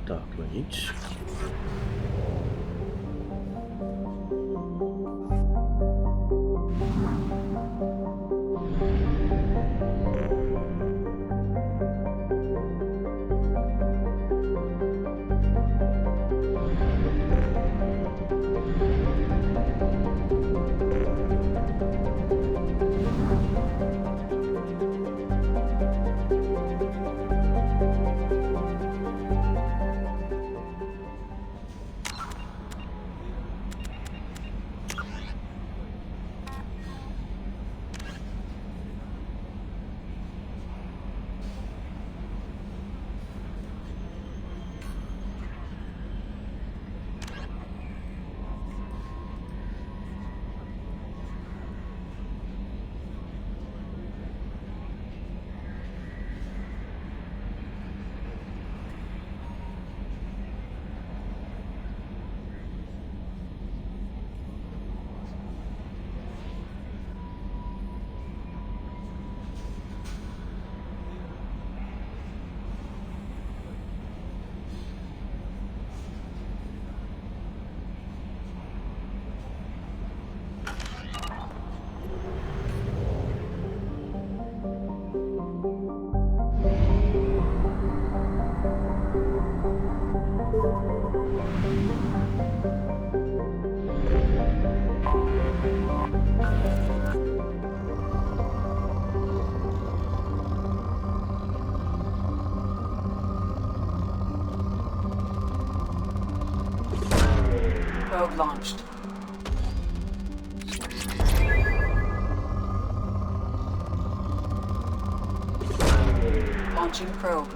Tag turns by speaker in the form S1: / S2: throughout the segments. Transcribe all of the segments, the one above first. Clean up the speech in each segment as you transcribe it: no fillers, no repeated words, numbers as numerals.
S1: Tak, no nic.
S2: Probe launched. Launching probe.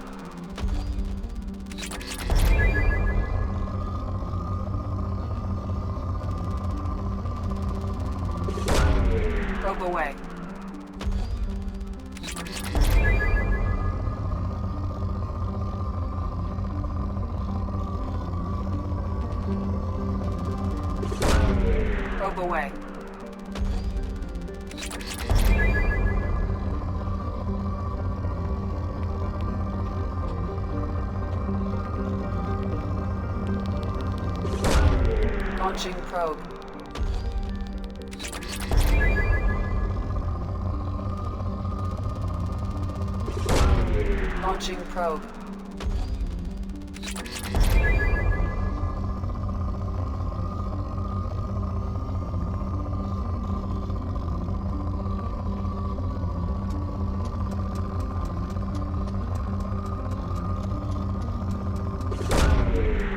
S2: Probe away. Probe away. Launching probe. Launching probe.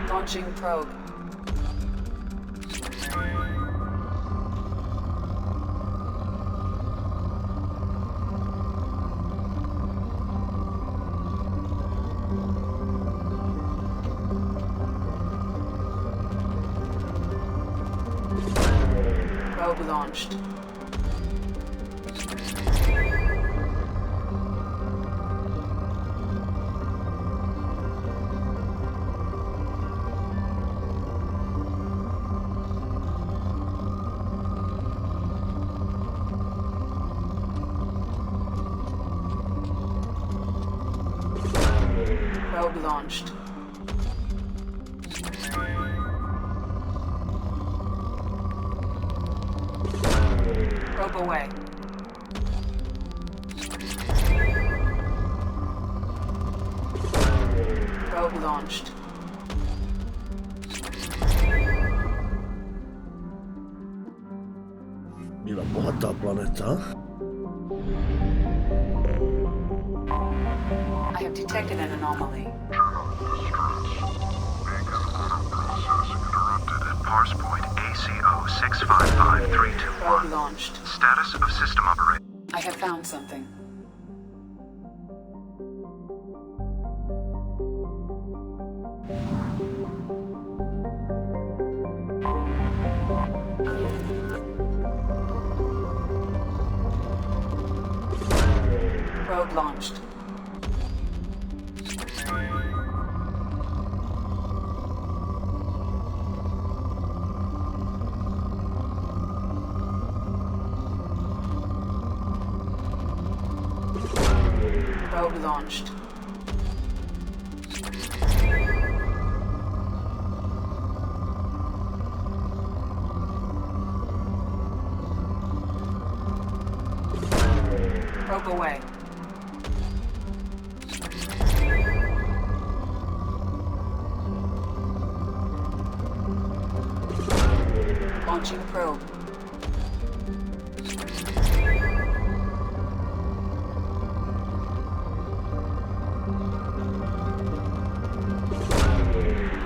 S2: Launching probe. Probe launched. Probe launched. Probe away. Probe launched.
S1: Byla bohatá planeta.
S2: I have detected an anomaly.
S3: Parse point ACO 65532.
S2: Probe launched.
S3: Status of system operation.
S2: I have found something. Probe launched. Probe launched. Probe away. Launching probe.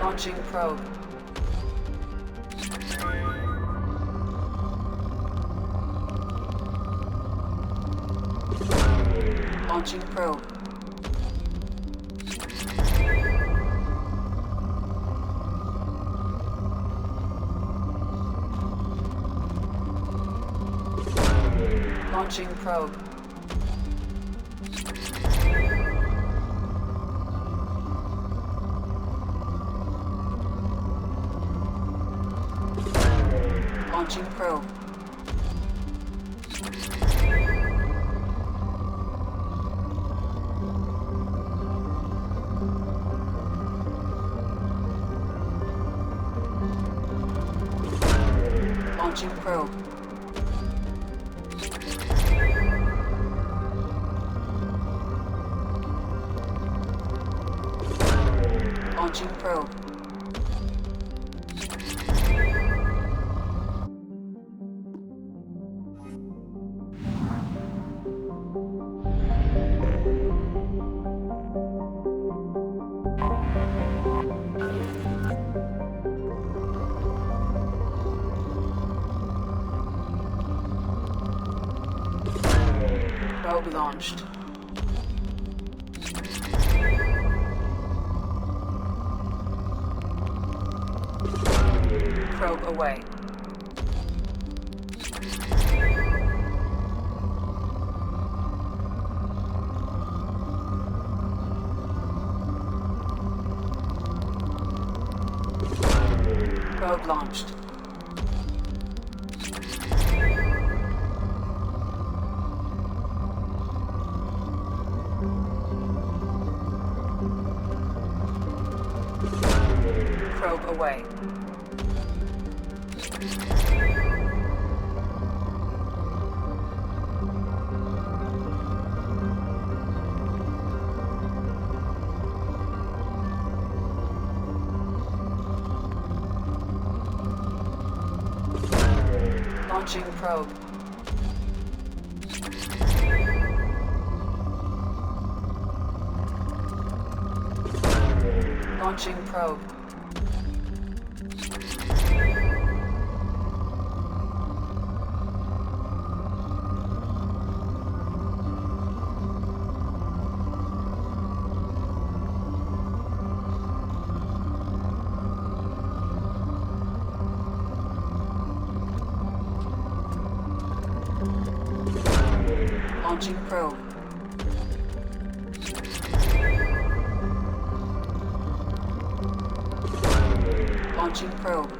S2: Launching probe. Launching probe. Launching probe. Launching probe. Launching probe. Launching probe. Probe launched. Probe away. Probe launched. Probe away. Launching probe. Launching probe. Launching probe. Launching probe.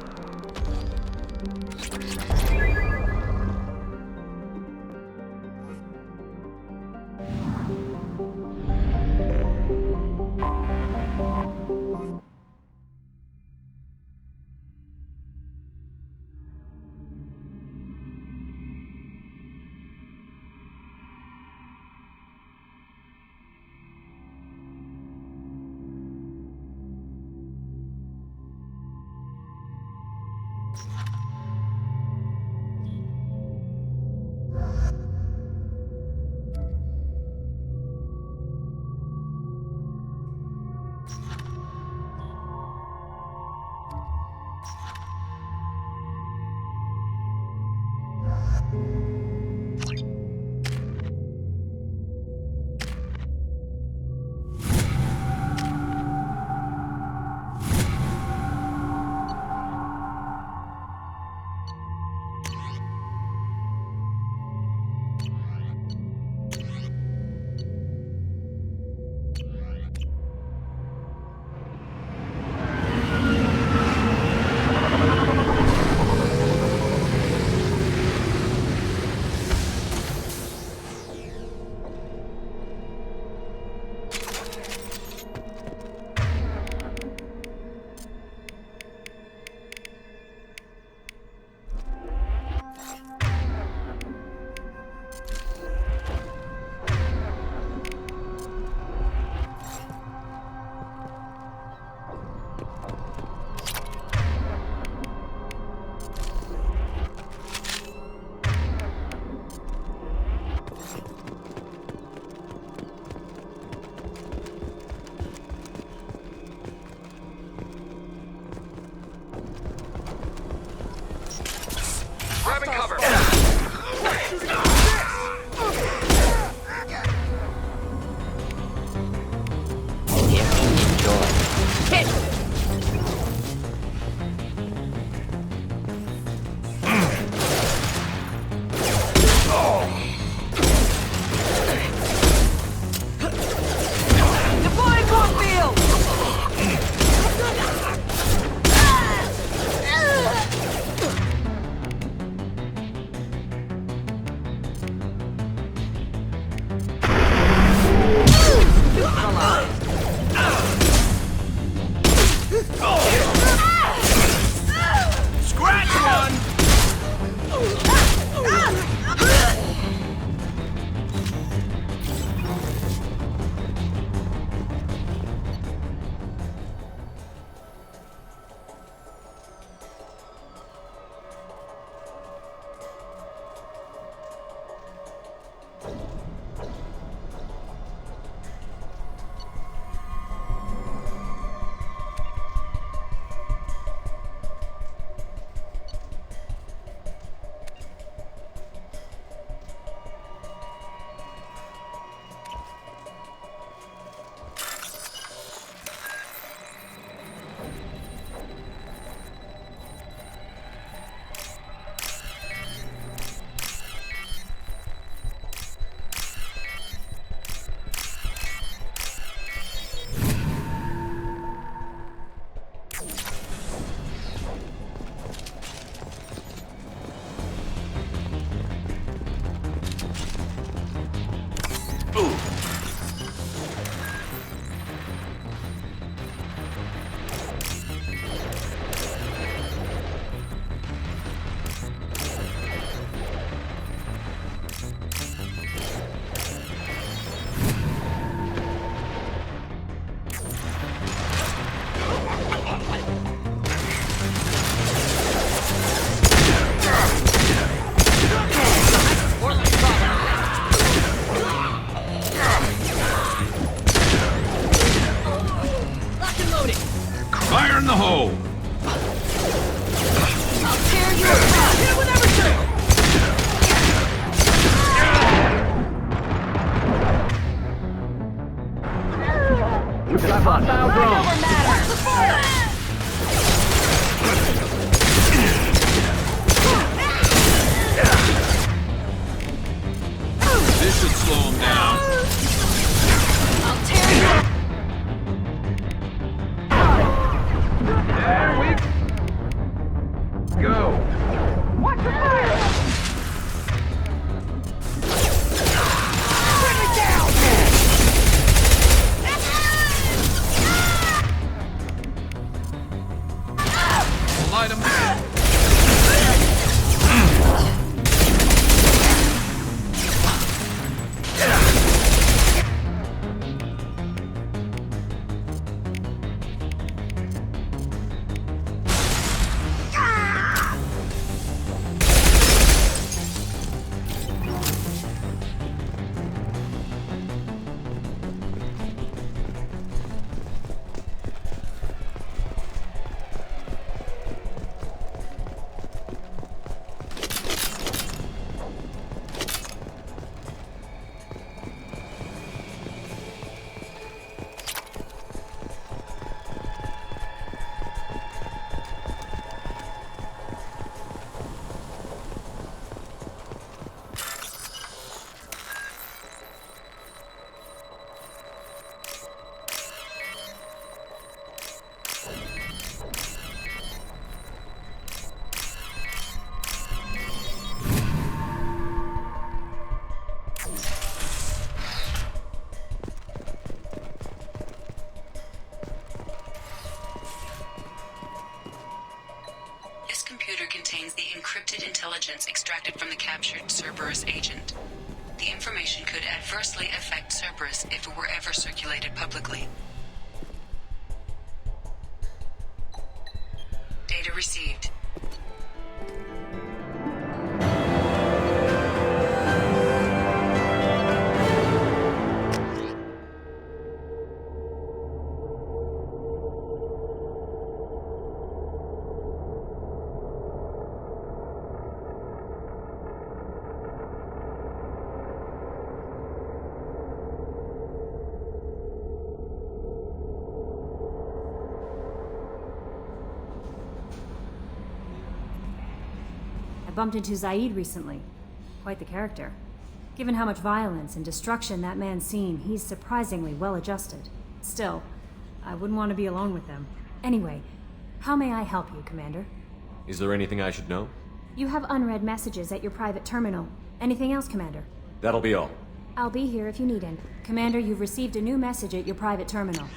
S4: Fire in the hole!
S5: I'll tear you apart! Hit it with everything!
S6: We've got hostile drones.
S5: Over matter!
S4: This should slow him down.
S5: I'll tear you
S6: There we go. Watch the fire! Bring me down!
S4: Light him.
S2: This computer contains the encrypted intelligence extracted from the captured Cerberus agent. The information could adversely affect Cerberus if it were ever circulated publicly. Data received.
S7: Bumped into Zaid recently. Quite the character. Given how much violence and destruction that man's seen, he's surprisingly well adjusted. Still, I wouldn't want to be alone with him. Anyway, how may I help you, Commander?
S8: Is there anything I should know?
S7: You have unread messages at your private terminal. Anything else, Commander?
S8: That'll be all.
S7: I'll be here if you need it. Commander, you've received a new message at your private terminal.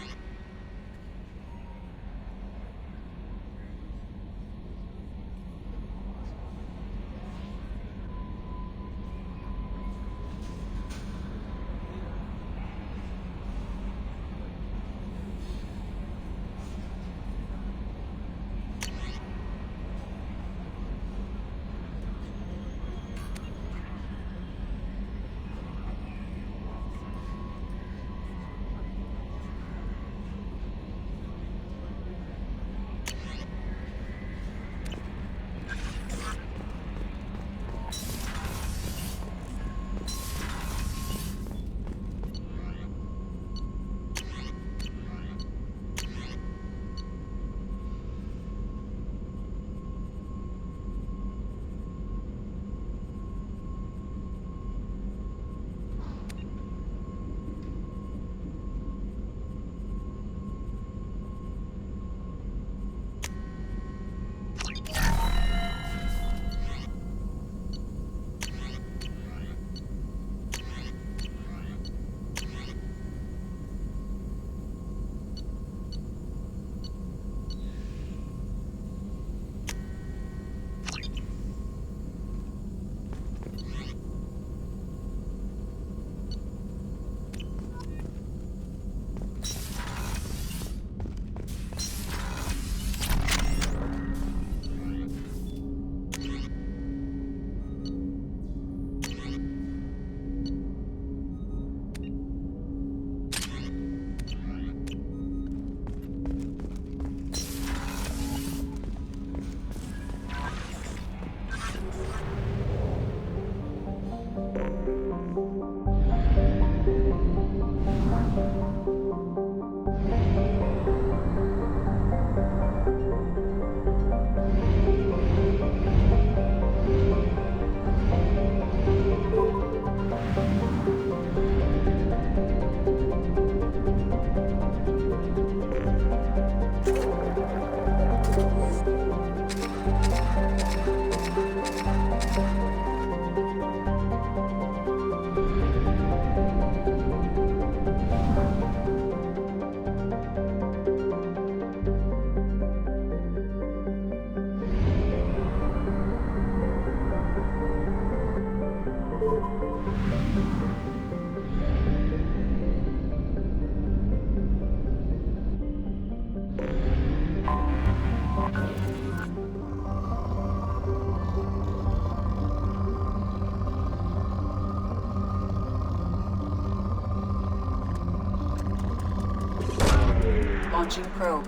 S2: Launching probe.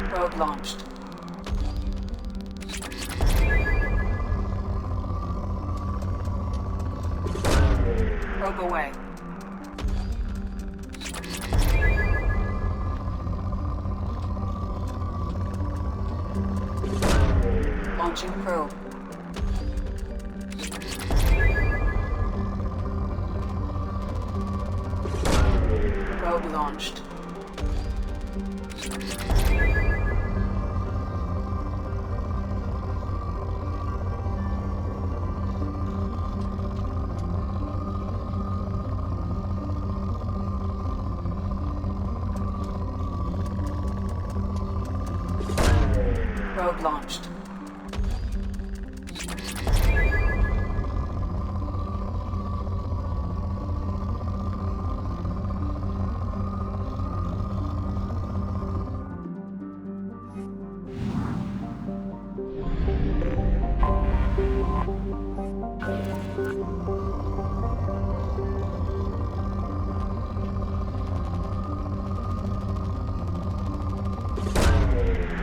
S2: Probe launched. Probe away. Launching probe. Probe launched. Probe launched.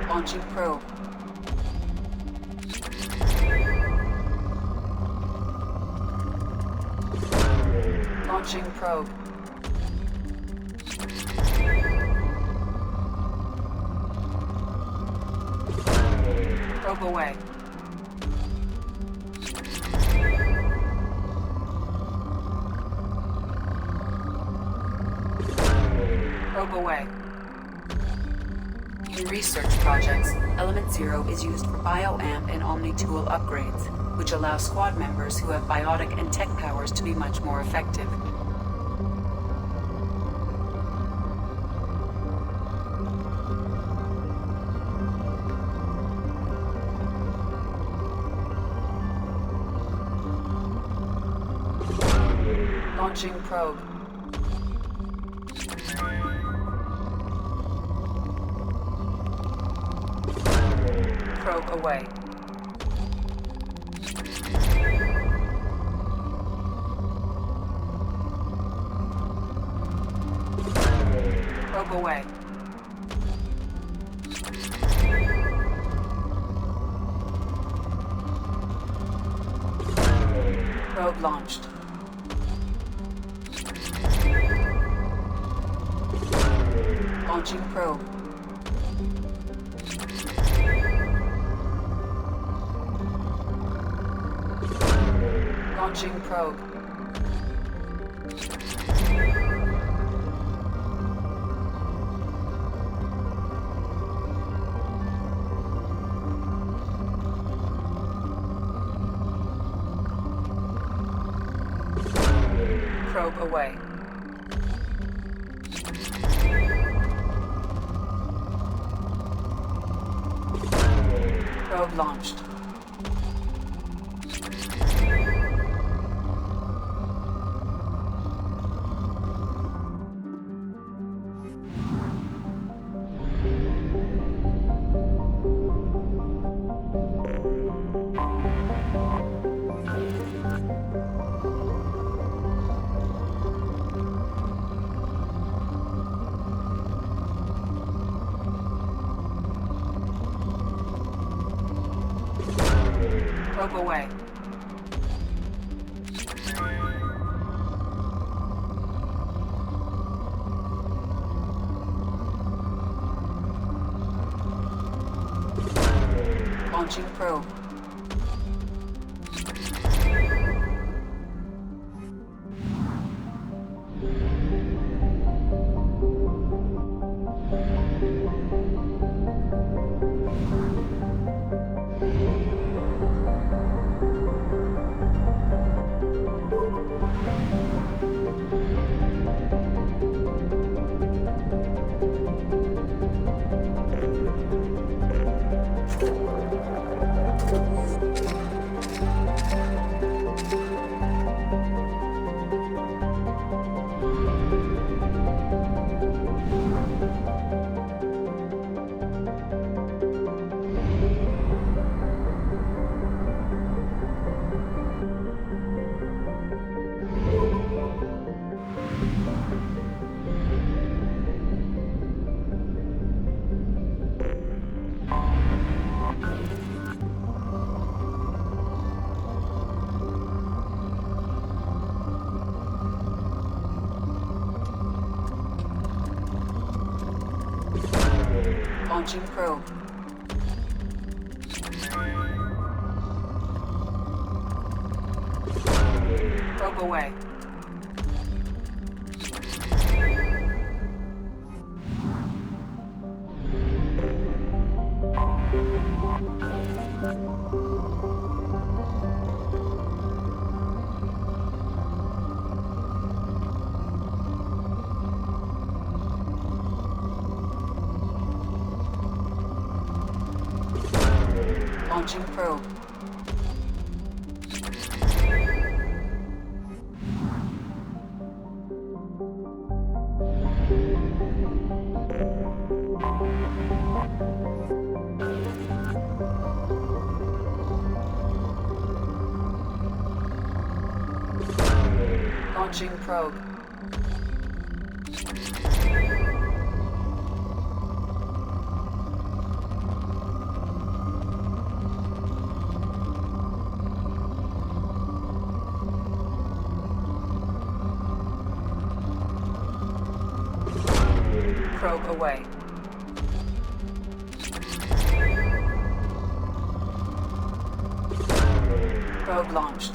S2: Launching probe. Launching probe. Probe away. Probe away. In research projects, Element Zero is used for bioamp and omni-tool upgrades, which allow squad members who have biotic and tech powers to be much more effective. Launching probe. Probe away. Probe away. Probe launched. Launching probe. Launching probe. Probe away. Probe launched. Probe away. Launching probe. Launching probe. Probe away. Launching probe. Launching probe. Probe away. Probe launched.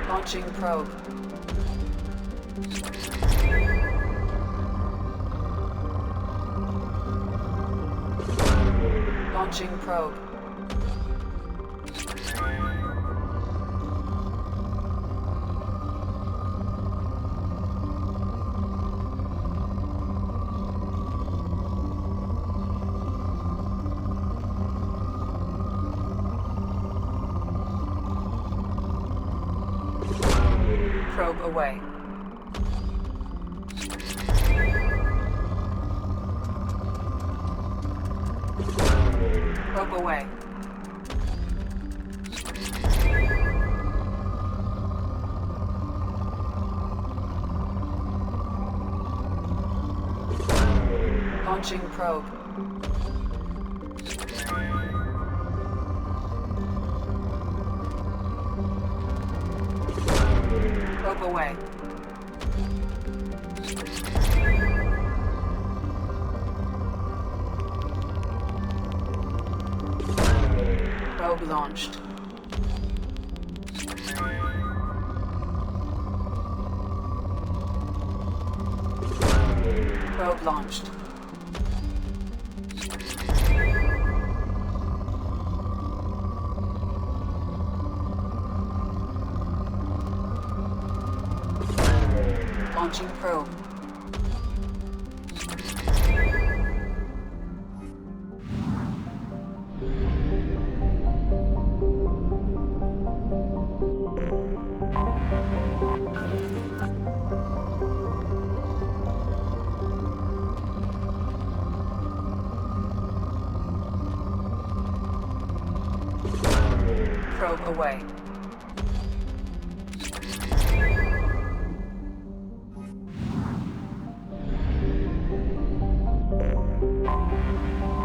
S2: Launching probe. Launching probe. Probe away. Probe away. Launching probe. Probe away. Probe launched. Probe launched. Launching probe. Probe away.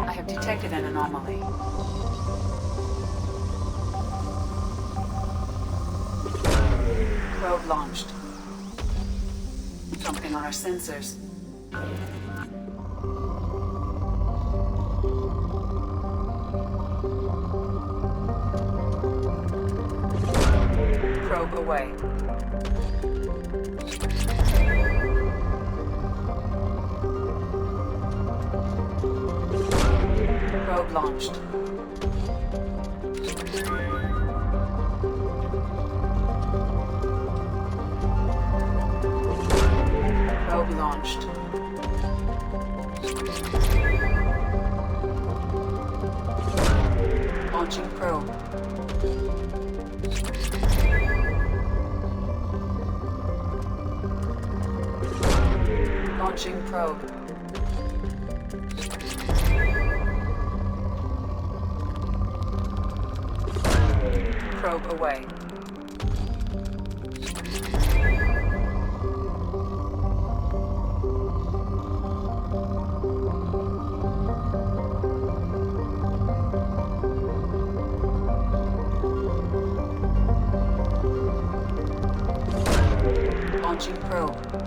S2: I have detected an anomaly. Probe launched. Something on our sensors. Probe away. Probe launched. Probe launched. Launching probe. Launching probe. Probe away. probe.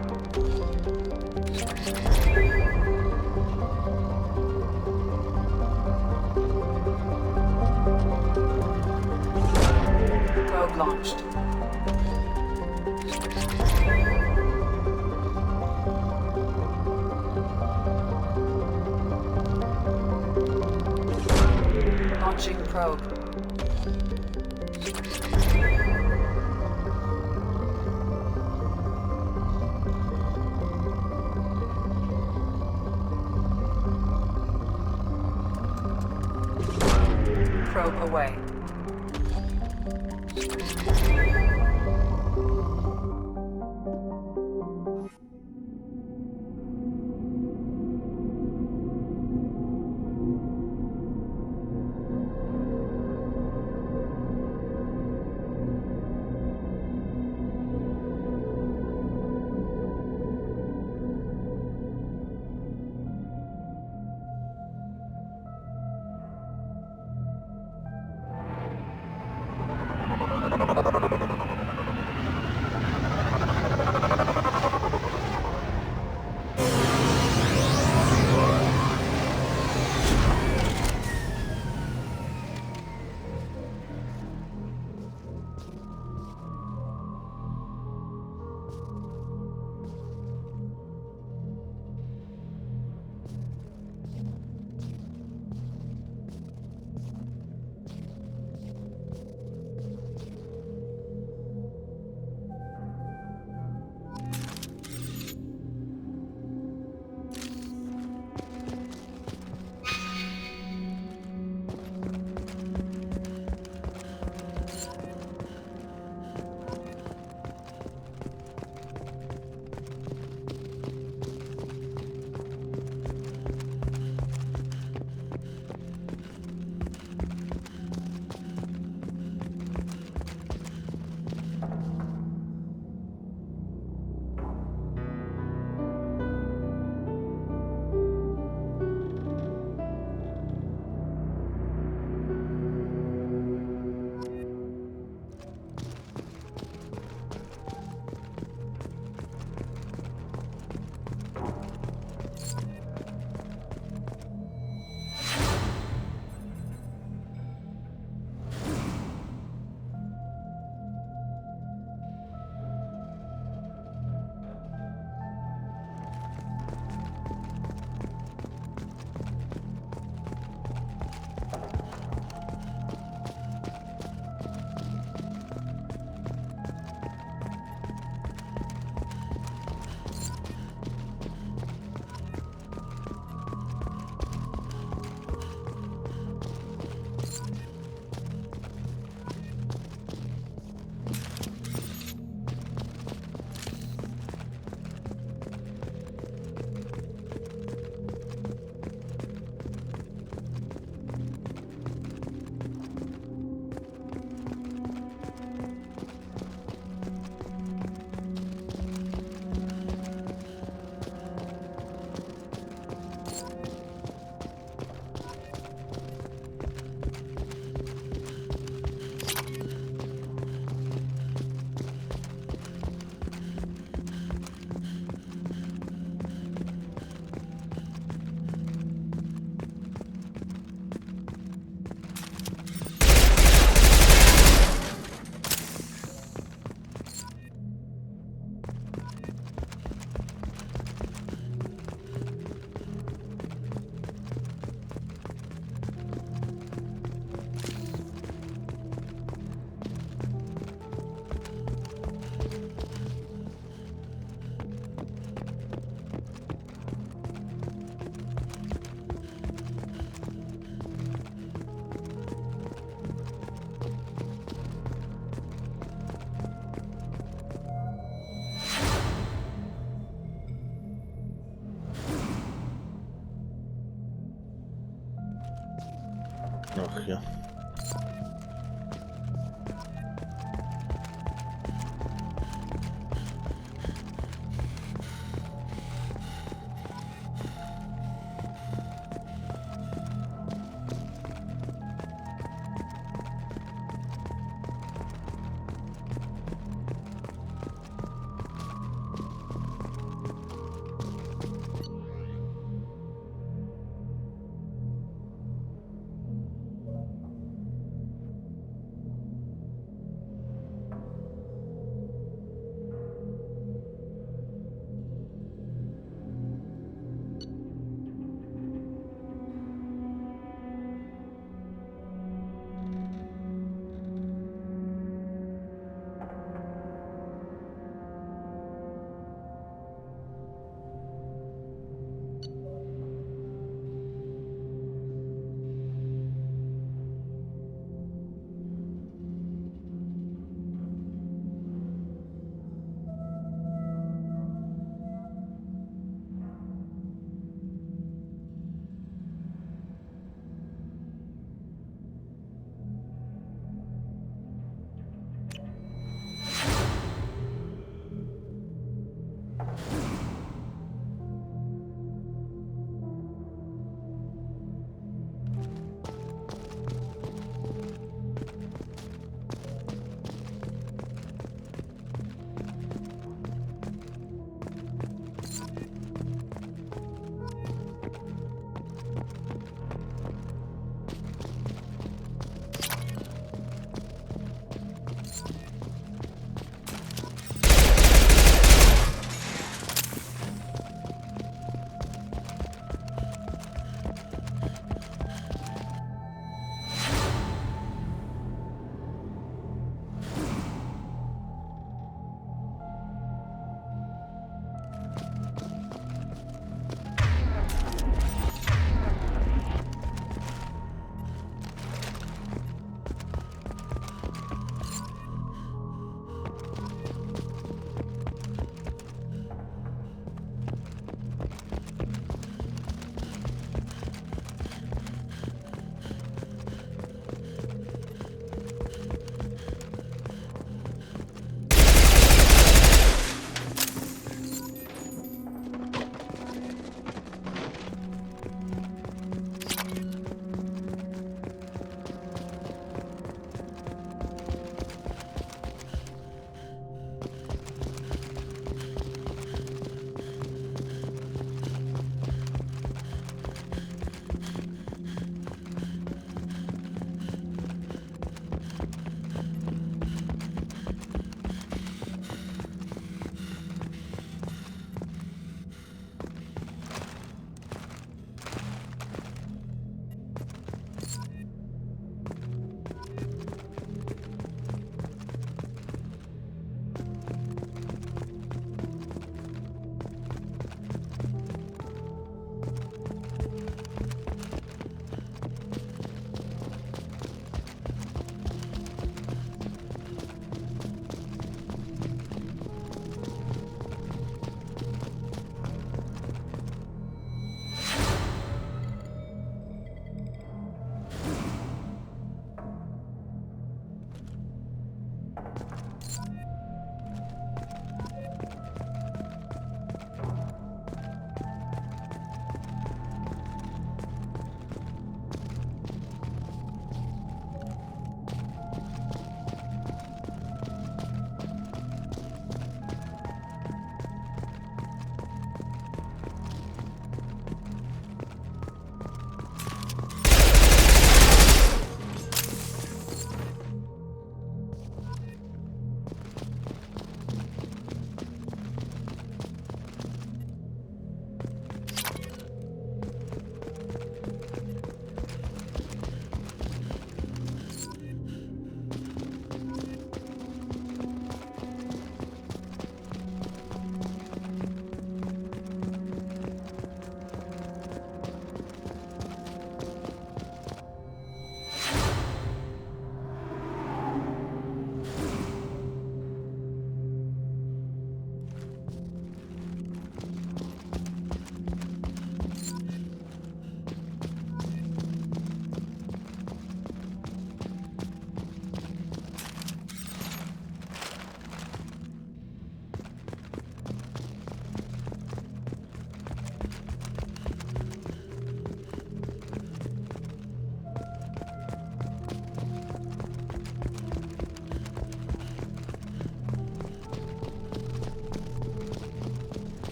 S2: Probe launched. Launching probe. Probe away.
S1: Ach ja.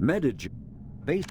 S9: Metagen base.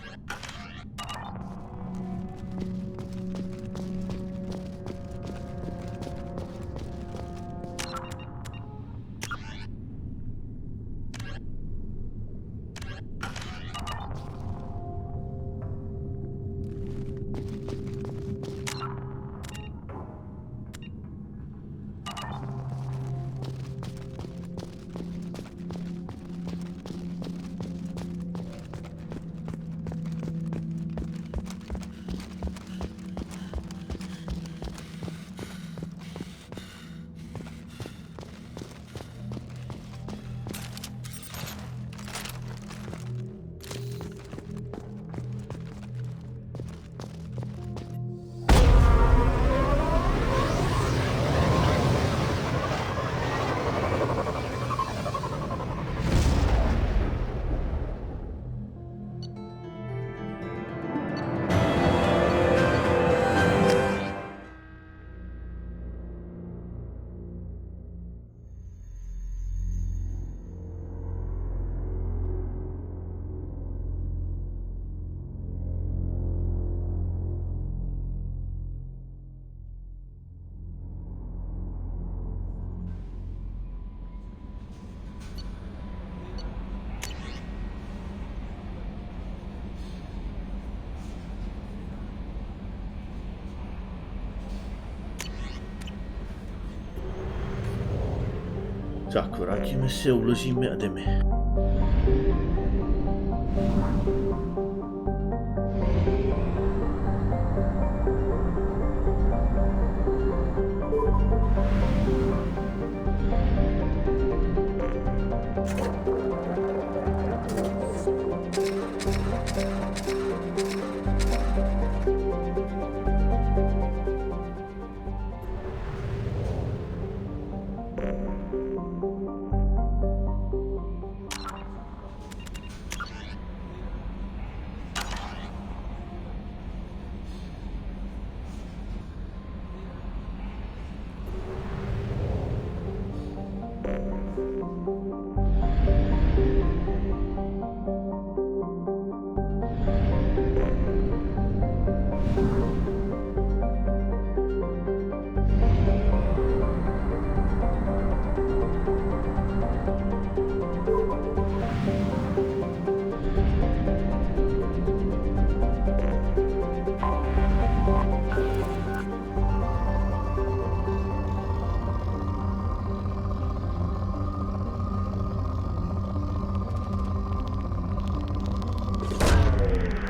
S1: Tak, vrátíme se, uložíme a jdeme.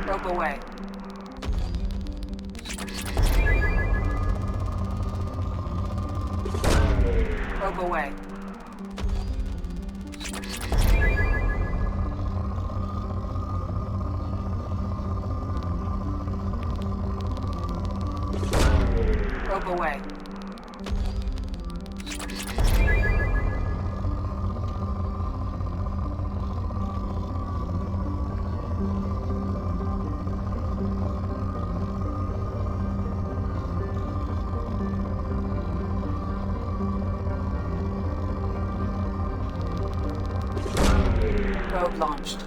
S2: Rope away. Rope away. Rope away. Probe launched.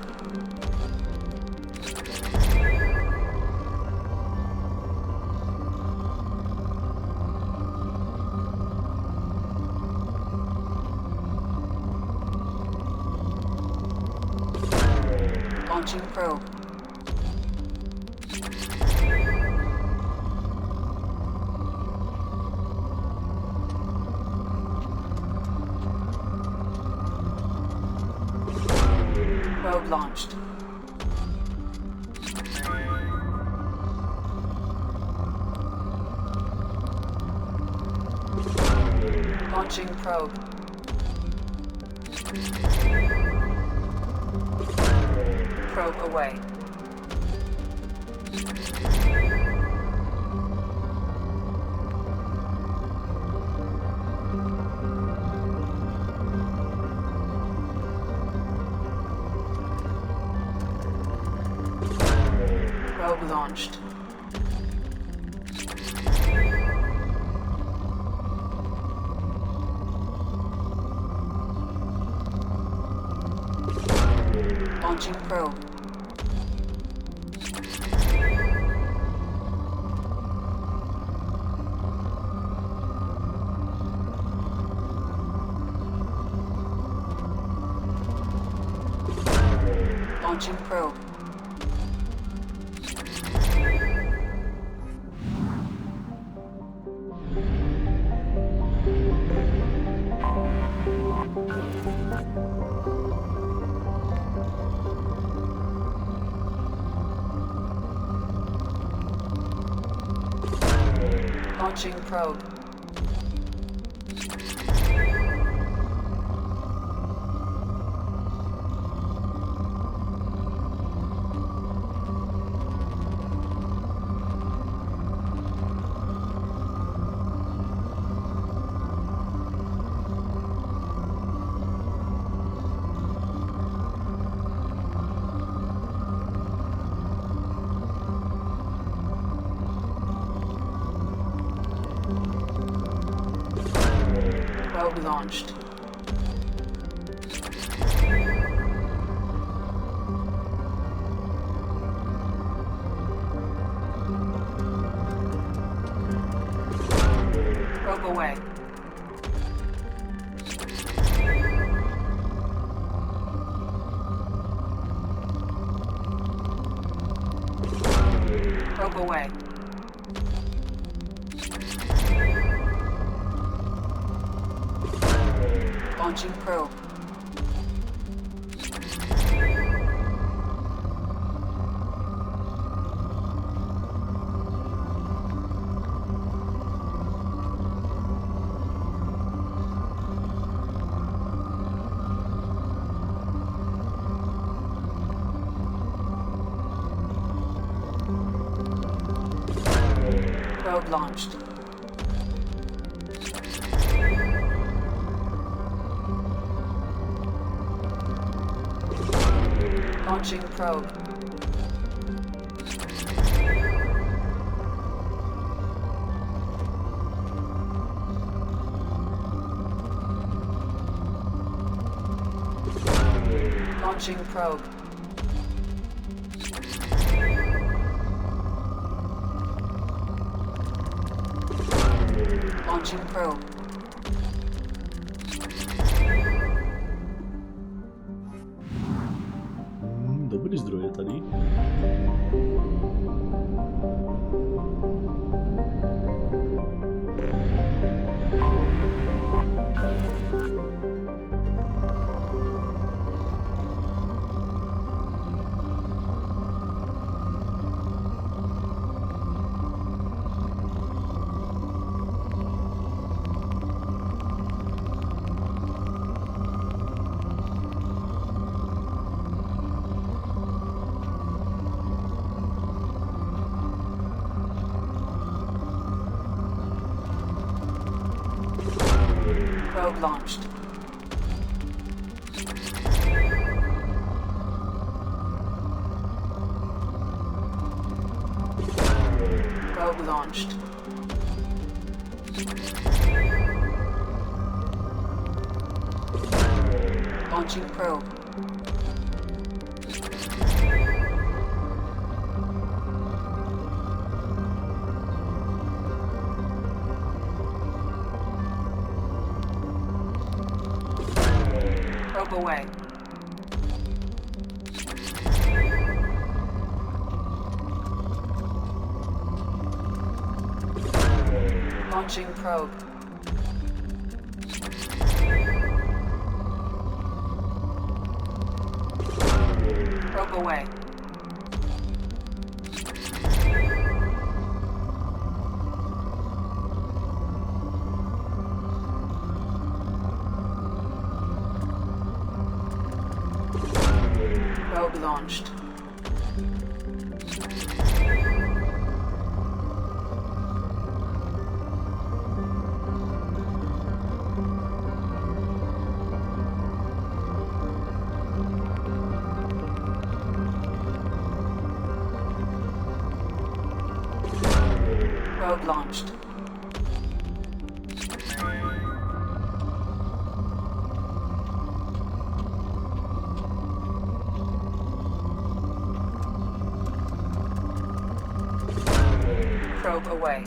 S2: Launching probe. Probe launched. Launching probe. Probe away. Probe launched. Launching probe. Launching probe. Launching probe. Probe launched. Probe away. Probe away. Launching probe. Probe launched. Launching probe. Launching probe. Launching probe.
S1: Dobrý zdroje tady.
S2: Probe launched. Probe launched. Launching probe. Probe away. Launching probe. Probe away. Probe launched. Probe launched. Probe away.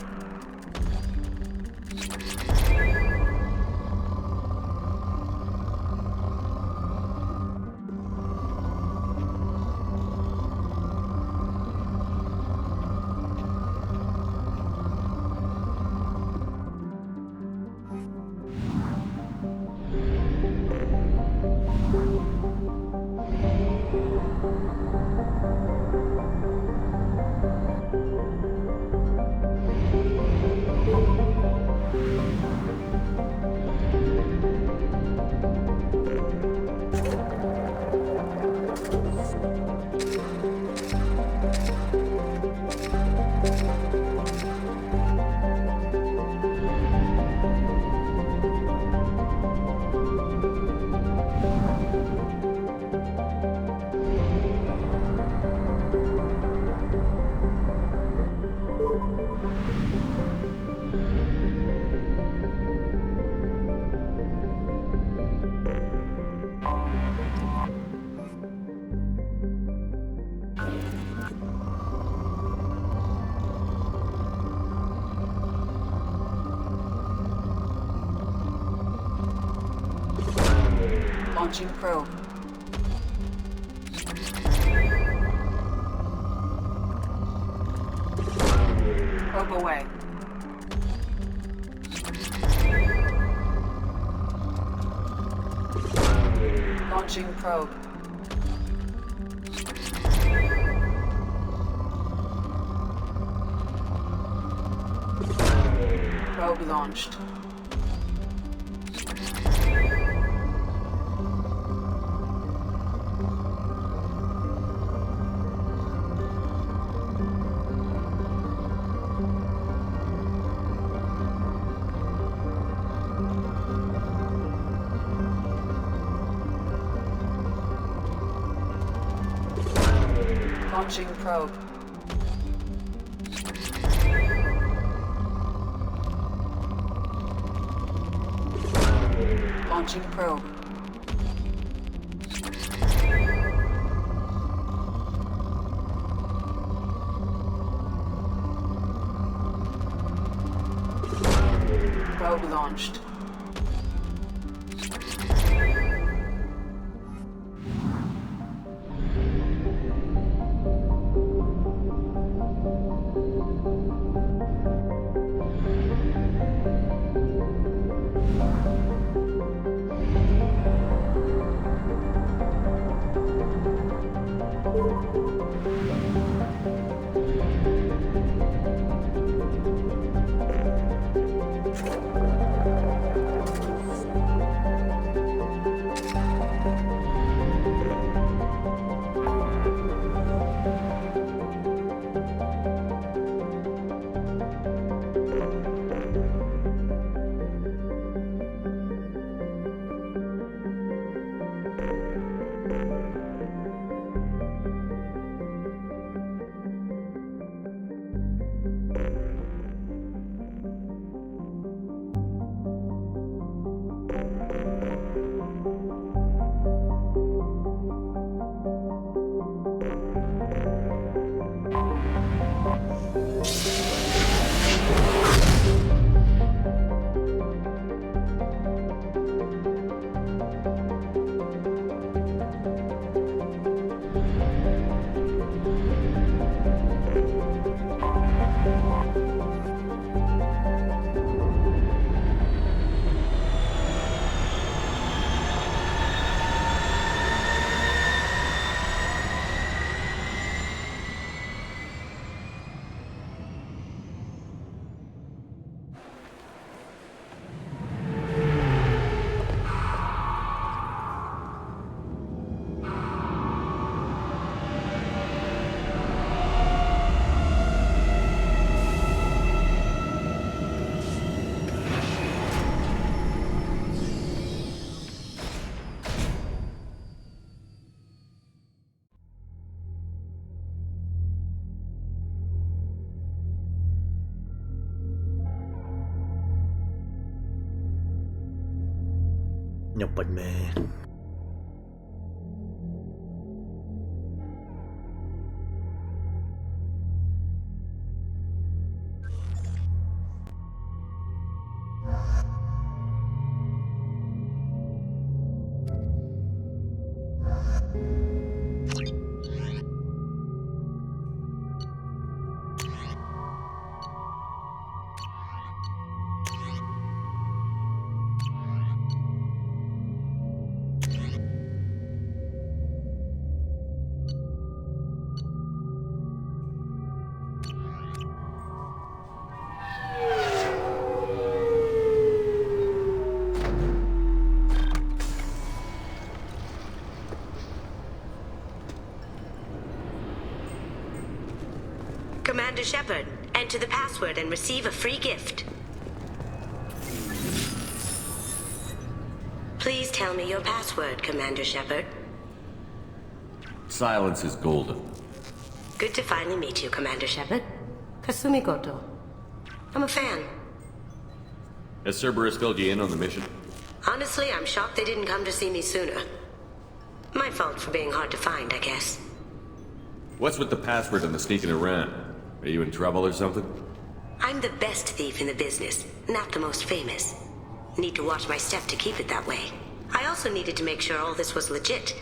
S2: Launching probe. Probe away. Launching probe. Probe launched. Launching probe. Launching probe. Probe launched.
S1: No pojďme.
S9: Commander Shepard, enter the password and receive a free gift. Please tell me your password, Commander Shepard.
S8: Silence is golden.
S9: Good to finally meet you, Commander Shepard. Kasumi Goto. I'm a fan.
S8: Has Cerberus filled you in on the mission?
S9: Honestly, I'm shocked they didn't come to see me sooner. My fault for being hard to find, I guess.
S8: What's with the password and the sneaking around? Are you in trouble or something?
S9: I'm the best thief in the business, not the most famous. Need to watch my step to keep it that way. I also needed to make sure all this was legit.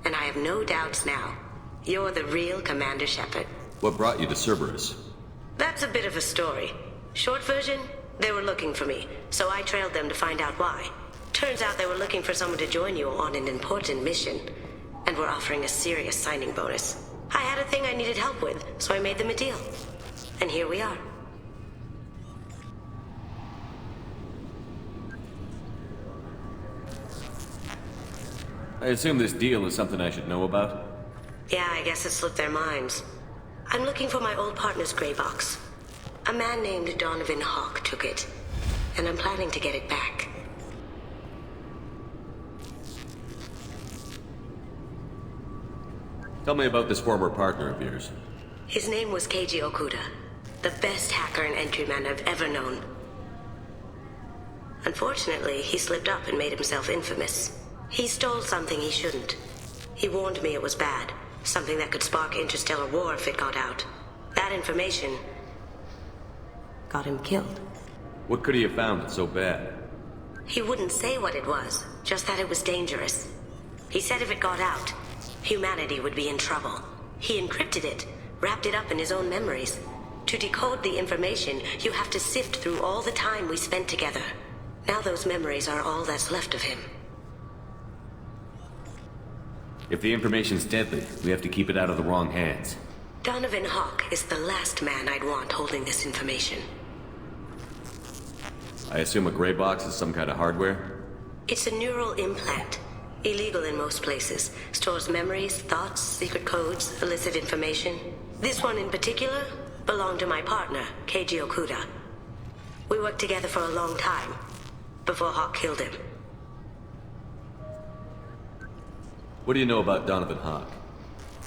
S9: And I have no doubts now. You're the real Commander Shepard.
S8: What brought you to Cerberus?
S9: That's a bit of a story. Short version, they were looking for me, so I trailed them to find out why. Turns out they were looking for someone to join you on an important mission, and were offering a serious signing bonus. I had a thing I needed help with, so I made them a deal. And here we are.
S8: I assume this deal is something I should know about?
S9: Yeah, I guess it slipped their minds. I'm looking for my old partner's gray box. A man named Donovan Hawk took it, and I'm planning to get it back.
S8: Tell me about this former partner of yours.
S9: His name was Keiji Okuda, the best hacker and entryman I've ever known. Unfortunately, he slipped up and made himself infamous. He stole something he shouldn't. He warned me it was bad, something that could spark interstellar war if it got out. That information got him killed.
S8: What could he have found that's so bad?
S9: He wouldn't say what it was, just that it was dangerous. He said if it got out, humanity would be in trouble. He encrypted it, wrapped it up in his own memories. To decode the information, you have to sift through all the time we spent together. Now those memories are all that's left of him.
S8: If the information's deadly, we have to keep it out of the wrong hands.
S9: Donovan Hawk is the last man I'd want holding this information.
S8: I assume a gray box is some kind of hardware?
S9: It's a neural implant. Illegal in most places. Stores memories, thoughts, secret codes, illicit information. This one in particular belonged to my partner, Keiji Okuda. We worked together for a long time, before Hawk killed him.
S8: What do you know about Donovan Hawk?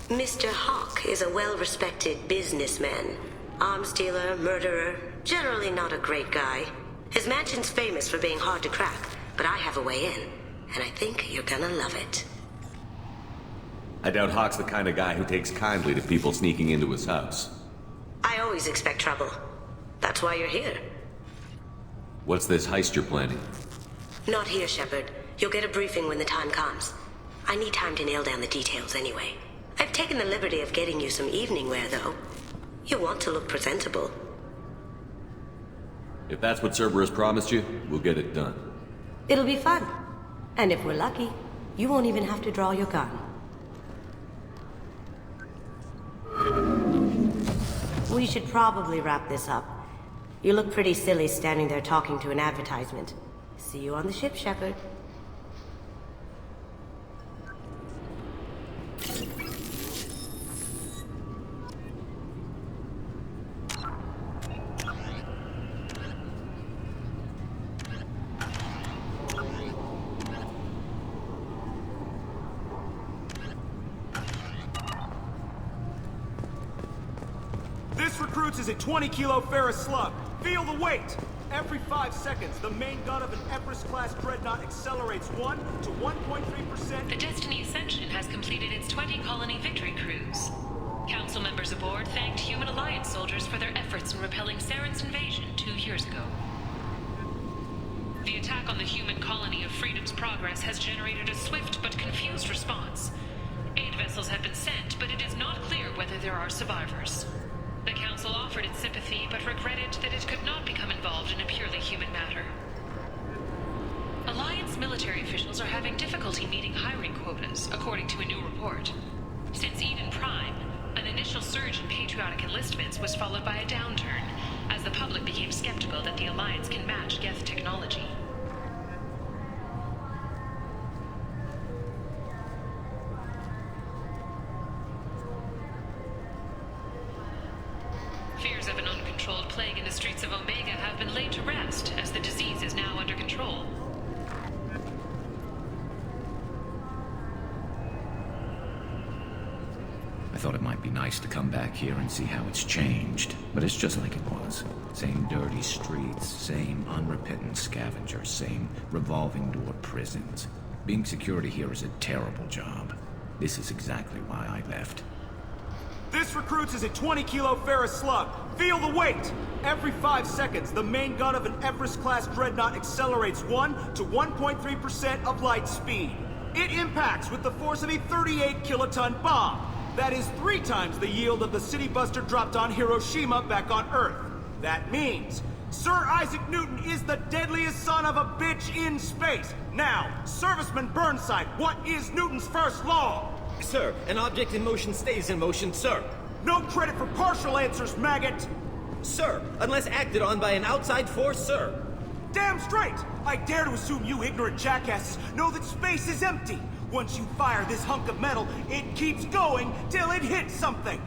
S9: Mr. Hawk is a well-respected businessman. Arms dealer, murderer, generally not a great guy. His mansion's famous for being hard to crack, but I have a way in, and I think you're gonna love it.
S8: I doubt Hawk's the kind of guy who takes kindly to people sneaking into his house.
S9: I always expect trouble. That's why you're here.
S8: What's this heist you're planning?
S9: Not here, Shepard. You'll get a briefing when the time comes. I need time to nail down the details anyway. I've taken the liberty of getting you some evening wear, though. You want to look presentable.
S8: If that's what Cerberus promised you, we'll get it done.
S9: It'll be fun. And if we're lucky, you won't even have to draw your gun. We should probably wrap this up. You look pretty silly standing there talking to an advertisement. See you on the ship, Shepard.
S10: This recruits is a 20-kilo ferrous slug. Feel the weight! Every 5 seconds, the main gun of an Everest-class dreadnought accelerates 1 to 1.3%.
S2: The Destiny Ascension has completed its 20-colony victory cruise. Council members aboard thanked Human Alliance soldiers for their efforts in repelling Saren's invasion 2 years ago. The attack on the human colony of Freedom's Progress has generated a swift but confused response. Aid vessels have been sent, but it is not clear whether there are survivors. The Council offered its sympathy, but regretted that it could not become involved in a purely human matter. Alliance military officials are having difficulty meeting hiring quotas, according to a new report. Since Eden Prime, an initial surge in patriotic enlistments was followed by a downturn, as the public became skeptical that the Alliance can match Geth technology. Fears of an uncontrolled plague in the streets of Omega have been laid to rest, as the disease is now under control.
S11: I thought it might be nice to come back here and see how it's changed, but it's just like it was. Same dirty streets, same unrepentant scavengers, same revolving door prisons. Being security here is a terrible job. This is exactly why I left.
S10: This recruits is a 20-kilo ferrous slug. Feel the weight! Every 5 seconds, the main gun of an Everest-class dreadnought accelerates 1 to 1.3% of light speed. It impacts with the force of a 38-kiloton bomb. That is 3 times the yield of the city buster dropped on Hiroshima back on Earth. That means Sir Isaac Newton is the deadliest son of a bitch in space. Now, Serviceman Burnside, what is Newton's first law?
S1: Sir, an object in motion stays in motion, sir.
S10: No credit for partial answers, maggot!
S1: Sir, unless acted on by an outside force, sir.
S10: Damn straight! I dare to assume you ignorant jackasses know that space is empty. Once you fire this hunk of metal, it keeps going till it hits something.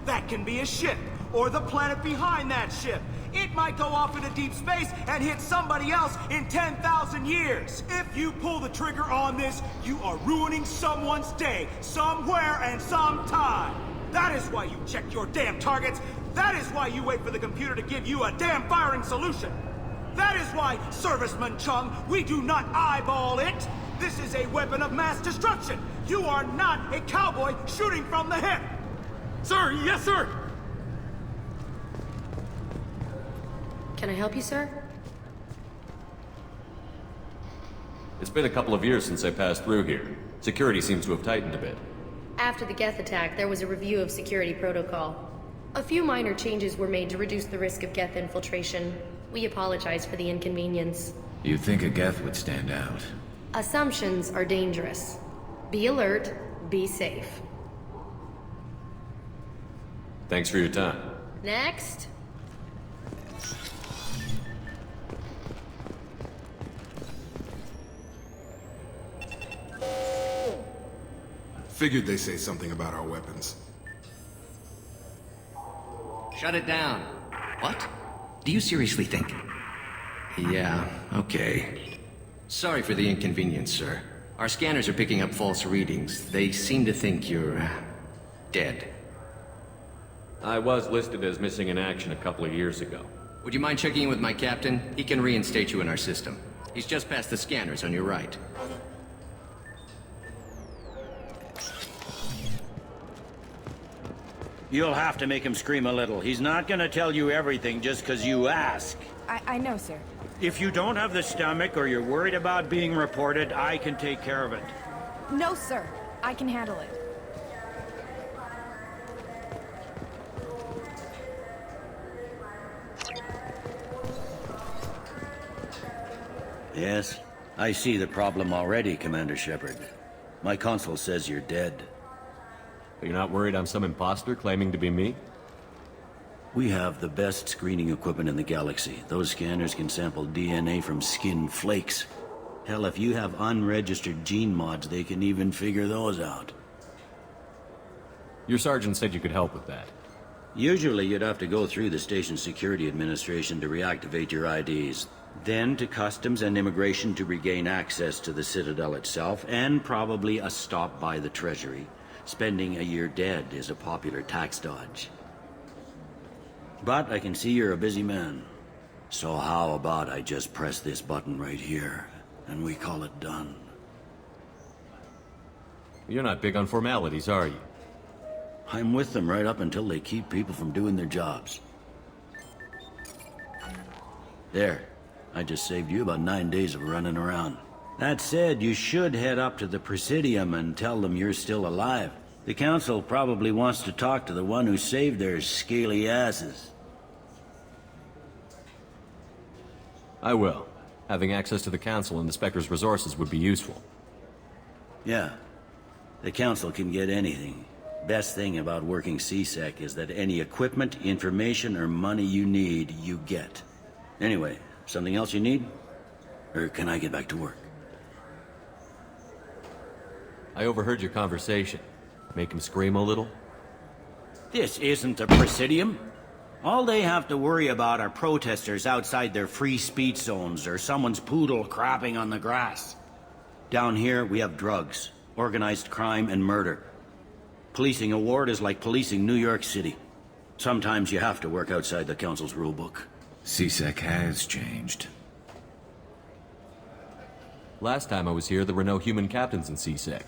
S10: That can be a ship, or the planet behind that ship. It might go off into deep space and hit somebody else in 10,000 years. If you pull the trigger on this, you are ruining someone's day, somewhere and sometime. That is why you check your damn targets. That is why you wait for the computer to give you a damn firing solution. That is why, Serviceman Chung, we do not eyeball it. This is a weapon of mass destruction. You are not a cowboy shooting from the hip.
S1: Sir, yes, sir!
S5: Can I help you, sir?
S8: It's been a couple of years since I passed through here. Security seems to have tightened a bit.
S5: After the Geth attack, there was a review of security protocol. A few minor changes were made to reduce the risk of Geth infiltration. We apologize for the inconvenience.
S11: You'd think a Geth would stand out.
S5: Assumptions are dangerous. Be alert, be safe.
S8: Thanks for your time.
S5: Next.
S12: Figured they'd say something about our weapons.
S13: Shut it down. What? Do you seriously think? Yeah, okay. Sorry for the inconvenience, sir. Our scanners are picking up false readings. They seem to think you're... dead.
S8: I was listed as missing in action a couple of years ago.
S13: Would you mind checking in with my captain? He can reinstate you in our system. He's just past the scanners on your right.
S14: You'll have to make him scream a little. He's not gonna tell you everything just because you ask.
S15: I know, sir.
S14: If you don't have the stomach or you're worried about being reported, I can take care of it.
S15: No, sir. I can handle it.
S14: Yes, I see the problem already, Commander Shepard. My console says you're dead.
S8: You're not worried I'm some imposter claiming to be me?
S14: We have the best screening equipment in the galaxy. Those scanners can sample DNA from skin flakes. Hell, if you have unregistered gene mods, they can even figure those out.
S8: Your sergeant said you could help with that.
S14: Usually you'd have to go through the station security administration to reactivate your IDs. Then to customs and immigration to regain access to the Citadel itself, and probably a stop by the Treasury. Spending a year dead is a popular tax dodge. But I can see you're a busy man. So how about I just press this button right here, and we call it done?
S8: You're not big on formalities, are you?
S14: I'm with them right up until they keep people from doing their jobs. There. I just saved you about 9 days of running around. That said, you should head up to the Presidium and tell them you're still alive. The Council probably wants to talk to the one who saved their scaly asses.
S8: I will. Having access to the Council and the Spectre's resources would be useful.
S14: Yeah. The Council can get anything. Best thing about working CSEC is that any equipment, information, or money you need, you get. Anyway, something else you need? Or can I get back to work?
S8: I overheard your conversation. Make him scream a little?
S14: This isn't the Presidium. All they have to worry about are protesters outside their free speech zones or someone's poodle crapping on the grass. Down here, we have drugs, organized crime, and murder. Policing a ward is like policing New York City. Sometimes you have to work outside the Council's rulebook.
S11: CSEC has changed.
S8: Last time I was here, there were no human captains in CSEC.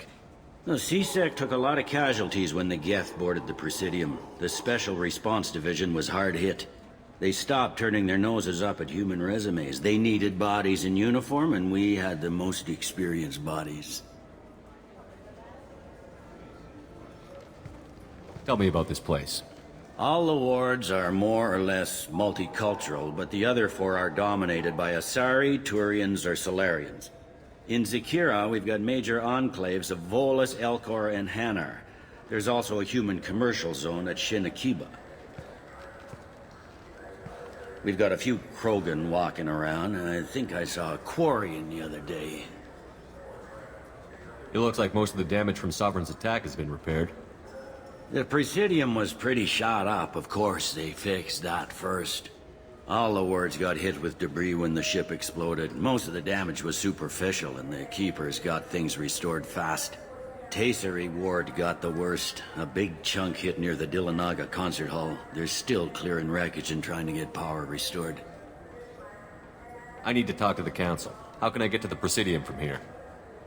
S14: The CSEC took a lot of casualties when the Geth boarded the Presidium. The Special Response Division was hard hit. They stopped turning their noses up at human resumes. They needed bodies in uniform, and we had the most experienced bodies.
S8: Tell me about this place.
S14: All the wards are more or less multicultural, but the other 4 are dominated by Asari, Turians, or Solarians. In Zakira, we've got major enclaves of Volus, Elcor, and Hanar. There's also a human commercial zone at Shinakiba. We've got a few Krogan walking around, and I think I saw a Quarian the other day.
S16: It looks like most of the damage from Sovereign's attack has been repaired.
S14: The Presidium was pretty shot up. Of course, they fixed that first. All the wards got hit with debris when the ship exploded. Most of the damage was superficial, and the Keepers got things restored fast. Tasery Ward got the worst. A big chunk hit near the Dillanaga concert hall. They're still clearing wreckage and trying to get power restored.
S16: I need to talk to the Council. How can I get to the Presidium from here?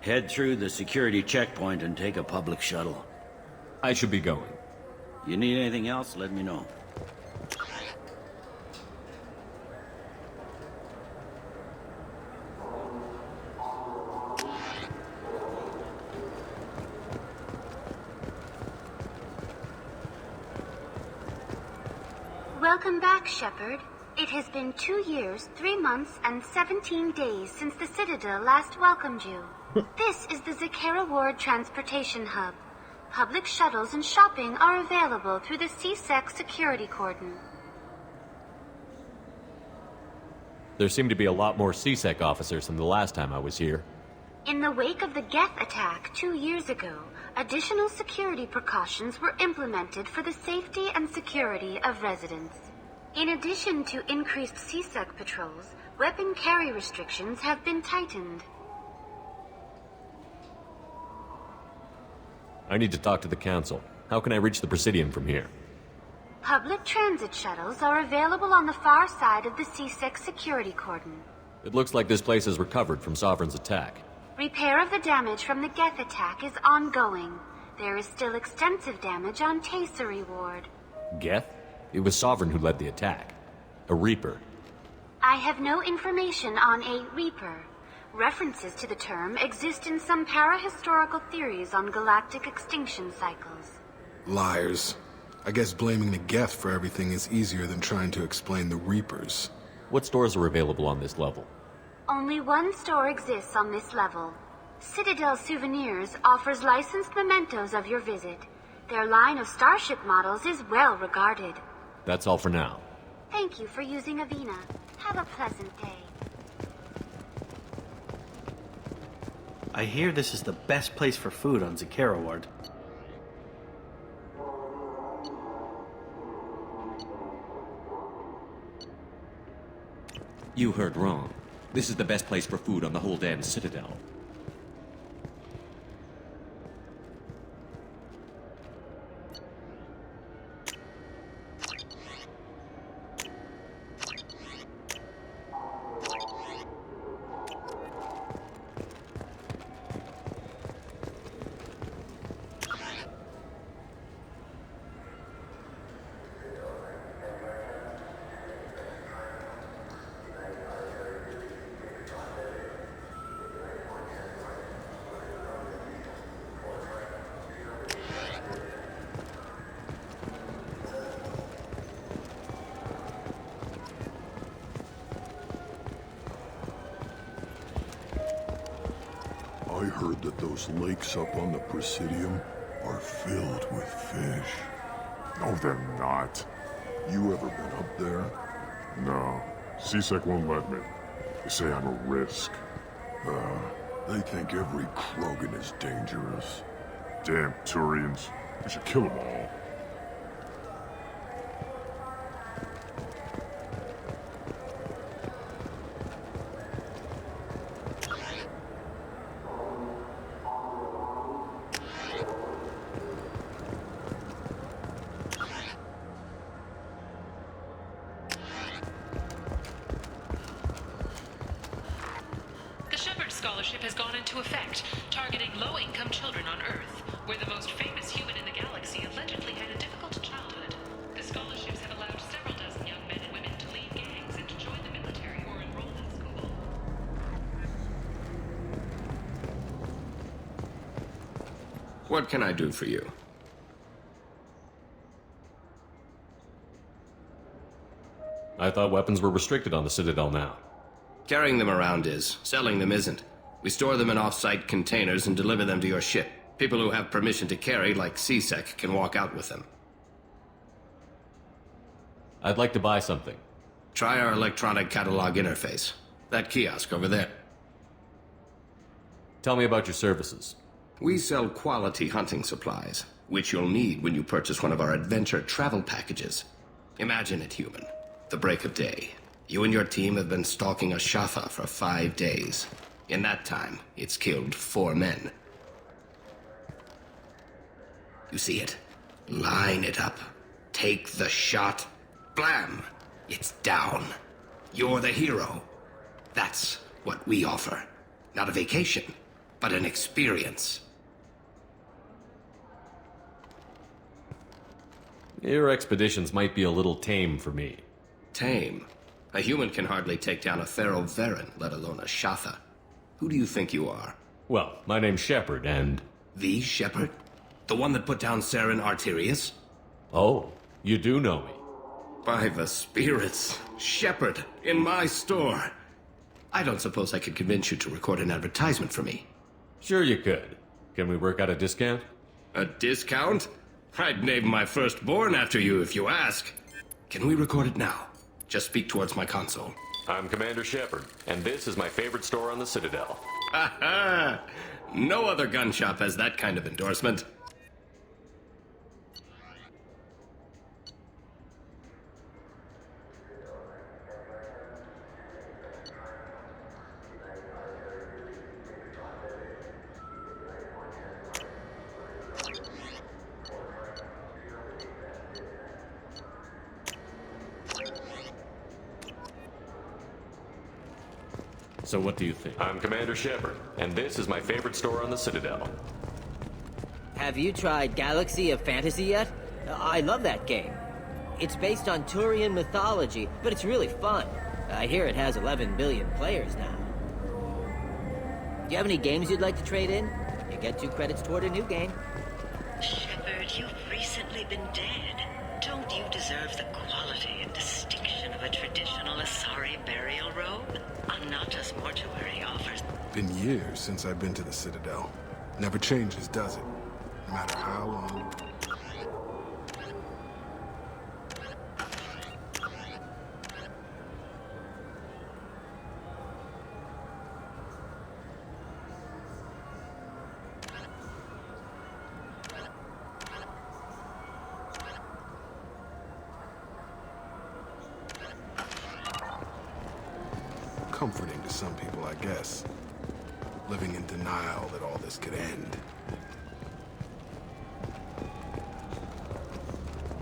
S14: Head through the security checkpoint and take a public shuttle.
S16: I should be going.
S14: You need anything else, let me know.
S17: Welcome back, Shepard. It has been 2 years, 3 months, and 17 days since the Citadel last welcomed you. This is the Zakera Ward Transportation Hub. Public shuttles and shopping are available through the CSEC security cordon.
S16: There seem to be a lot more CSEC officers than the last time I was here.
S17: In the wake of the Geth attack 2 years ago, additional security precautions were implemented for the safety and security of residents. In addition to increased CSEC patrols, weapon carry restrictions have been tightened.
S16: I need to talk to the Council. How can I reach the Presidium from here?
S17: Public transit shuttles are available on the far side of the CSEC security cordon.
S16: It looks like this place is recovered from Sovereign's attack.
S17: Repair of the damage from the Geth attack is ongoing. There is still extensive damage on Tasery Ward.
S16: Geth? It was Sovereign who led the attack. A Reaper.
S17: I have no information on a Reaper. References to the term exist in some parahistorical theories on galactic extinction cycles.
S12: Liars. I guess blaming the Geth for everything is easier than trying to explain the Reapers.
S16: What stores are available on this level?
S17: Only one store exists on this level. Citadel Souvenirs offers licensed mementos of your visit. Their line of starship models is well regarded.
S16: That's all for now.
S17: Thank you for using Avina. Have a pleasant day.
S18: I hear this is the best place for food on Zakera Ward.
S8: You heard wrong. This is the best place for food on the whole damn Citadel.
S19: I heard that those lakes up on the Presidium are filled with fish.
S20: No, they're not.
S19: You ever been up there?
S20: No. CSEC won't let me. They say I'm a risk.
S19: They think every Krogan is dangerous.
S20: Damn Turians. We should kill them all.
S2: The Shepherd Scholarship has gone into effect, targeting low-income children on Earth, where the most famous human in the galaxy allegedly had a difficult childhood. The scholarships have allowed several dozen young men and women to leave gangs and to join the military or enroll in school.
S13: What can I do for you?
S16: I thought weapons were restricted on the Citadel now.
S13: Carrying them around is. Selling them isn't. We store them in off-site containers and deliver them to your ship. People who have permission to carry, like CSEC, can walk out with them.
S16: I'd like to buy something.
S13: Try our electronic catalog interface. That kiosk over there.
S16: Tell me about your services.
S13: We sell quality hunting supplies, which you'll need when you purchase one of our adventure travel packages. Imagine it, human. The break of day. You and your team have been stalking a Shatha for 5 days. In that time, it's killed 4 men. You see it? Line it up. Take the shot. Blam! It's down. You're the hero. That's what we offer. Not a vacation, but an experience.
S16: Your expeditions might be a little tame for me.
S13: Tame? A human can hardly take down a Theroveran, let alone a Shatha. Who do you think you are?
S16: Well, my name's Shepard, and...
S13: The Shepard? The one that put down Saren Arterius?
S16: Oh, you do know me.
S13: By the spirits. Shepard, in my store. I don't suppose I could convince you to record an advertisement for me.
S16: Sure you could. Can we work out a discount?
S13: A discount? I'd name my firstborn after you if you ask. Can we record it now? Just speak towards my console.
S16: I'm Commander Shepard, and this is my favorite store on the Citadel.
S13: Ha ha! No other gun shop has that kind of endorsement.
S16: So what do you think? I'm Commander Shepard, and this is my favorite store on the Citadel.
S21: Have you tried Galaxy of Fantasy yet? I love that game. It's based on Turian mythology, but it's really fun. I hear it has 11 billion players now. Do you have any games you'd like to trade in? You get 2 credits toward a new game.
S9: Shepard, you've recently been dead. Don't you deserve the quality and distinction of a traditional Asari burial robe? Anata's mortuary offers.
S12: Been years since I've been to the Citadel. Never changes, does it? No matter how long. Comforting to some people, I guess. Living in denial that all this could end.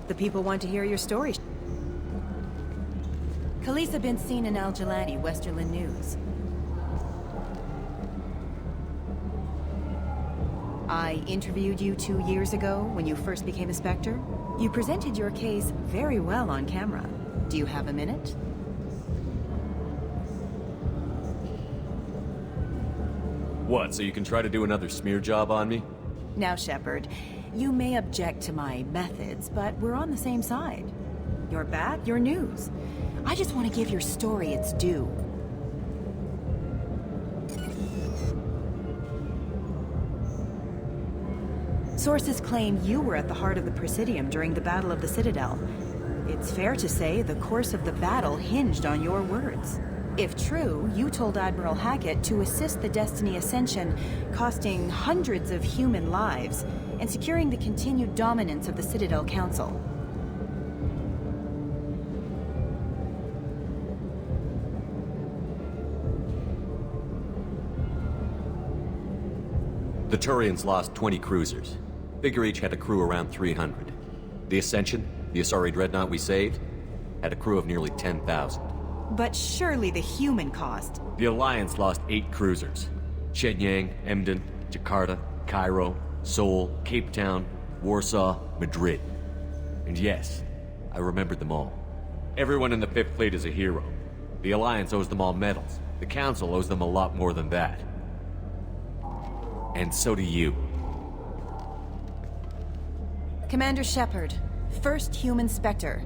S15: The people want to hear your story. Khaleesa been seen in Al Jalani, Westerland News. I interviewed you 2 years ago when you first became a Spectre. You presented your case very well on camera. Do you have a minute?
S16: What, so you can try to do another smear job on me?
S15: Now, Shepard, you may object to my methods, but we're on the same side. You're back, you're news. I just want to give your story its due. Sources claim you were at the heart of the Presidium during the Battle of the Citadel. It's fair to say the course of the battle hinged on your words. If true, you told Admiral Hackett to assist the Destiny Ascension, costing hundreds of human lives, and securing the continued dominance of the Citadel Council.
S16: The Turians lost 20 cruisers. Figure each had a crew around 300. The Ascension, the Asari dreadnought we saved, had a crew of nearly 10,000.
S15: But surely the human cost.
S16: The Alliance lost 8 cruisers. Shenyang, Emden, Jakarta, Cairo, Seoul, Cape Town, Warsaw, Madrid. And yes, I remembered them all. Everyone in the 5th Fleet is a hero. The Alliance owes them all medals. The Council owes them a lot more than that. And so do you.
S15: Commander Shepard, first human Spectre.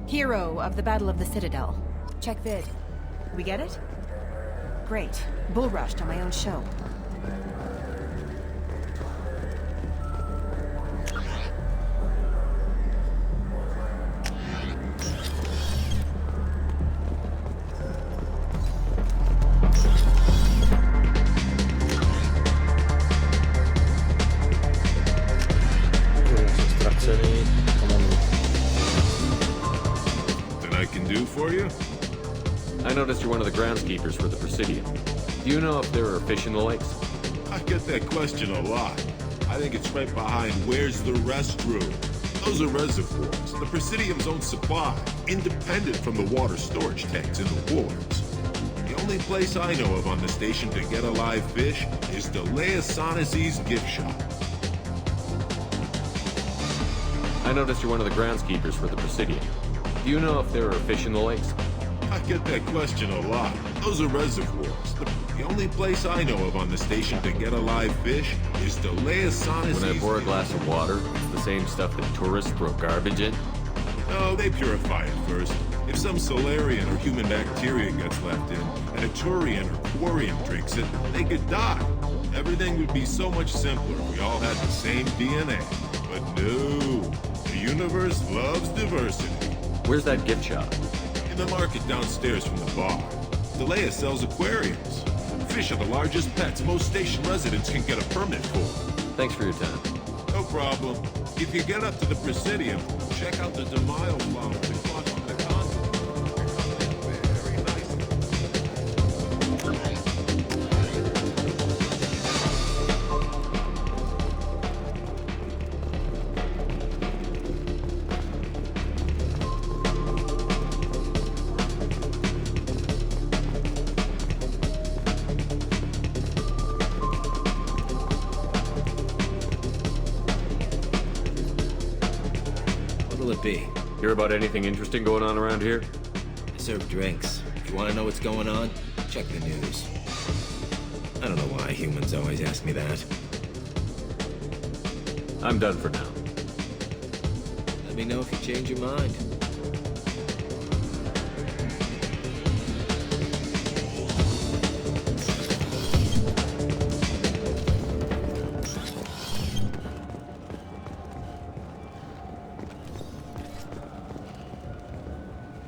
S15: Hero of the Battle of the Citadel. Check vid. We get it? Great. Bull rushed on my own show.
S20: That I can do for you?
S16: I noticed you're one of the groundskeepers for the Presidium. Do you know if there are fish in the lakes?
S20: I get that question a lot. I think it's right behind where's the restroom. Those are reservoirs, the Presidium's own supply, independent from the water storage tanks in the wards. The only place I know of on the station to get a live fish is Delea Sonesi's gift shop.
S16: I noticed you're one of the groundskeepers for the Presidium. Do you know if there are fish in the lakes?
S20: I get that question a lot. Those are reservoirs. The only place I know of on the station to get a live fish is Delea Sonesi's...
S16: When I pour a glass of water, it's the same stuff that tourists throw garbage in?
S20: No, they purify it first. If some Solarian or human bacteria gets left in, and a Turian or Quarian drinks it, they could die. Everything would be so much simpler if we all had the same DNA. But no, the universe loves diversity.
S16: Where's that gift shop?
S20: In the market downstairs from the bar. Delea sells aquariums. Fish are the largest pets most station residents can get a permit for.
S16: Thanks for your time.
S20: No problem. If you get up to the Presidium, check out the DeMille flowers across from the consulate. Very nice.
S13: What'll it be?
S16: Hear about anything interesting going on around here?
S13: I serve drinks. If you want to know what's going on, check the news. I don't know why humans always ask me that.
S16: I'm done for now.
S13: Let me know if you change your mind.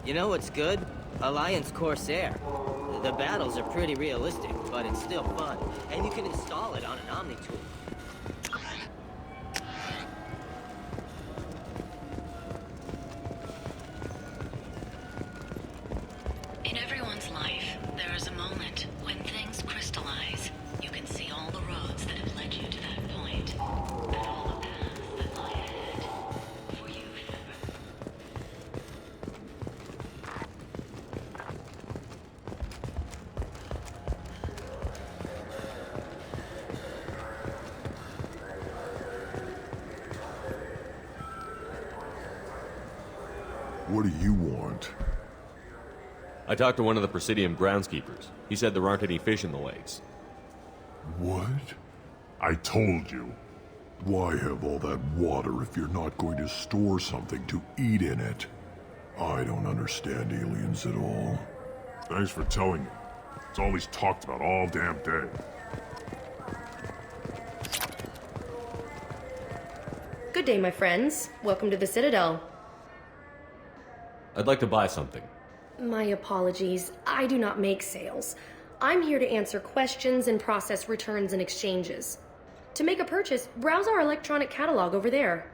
S21: You know what's good? Alliance Corsair. The battles are pretty realistic, but it's still fun. And you can install it on an Omni tool.
S2: In everyone's life, there is a moment when things crystallize. You can see all the roads that have led you to that point, and all the paths that lie ahead. For you,
S19: What do you want?
S16: I talked to one of the Presidium groundskeepers. He said there aren't any fish in the lakes.
S19: What? I told you. Why have all that water if you're not going to store something to eat in it? I don't understand aliens at all.
S20: Thanks for telling me. It's all he's talked about all damn day.
S5: Good day, my friends. Welcome to the Citadel.
S16: I'd like to buy something.
S5: My apologies. I do not make sales. I'm here to answer questions and process returns and exchanges. To make a purchase, browse our electronic catalog over there.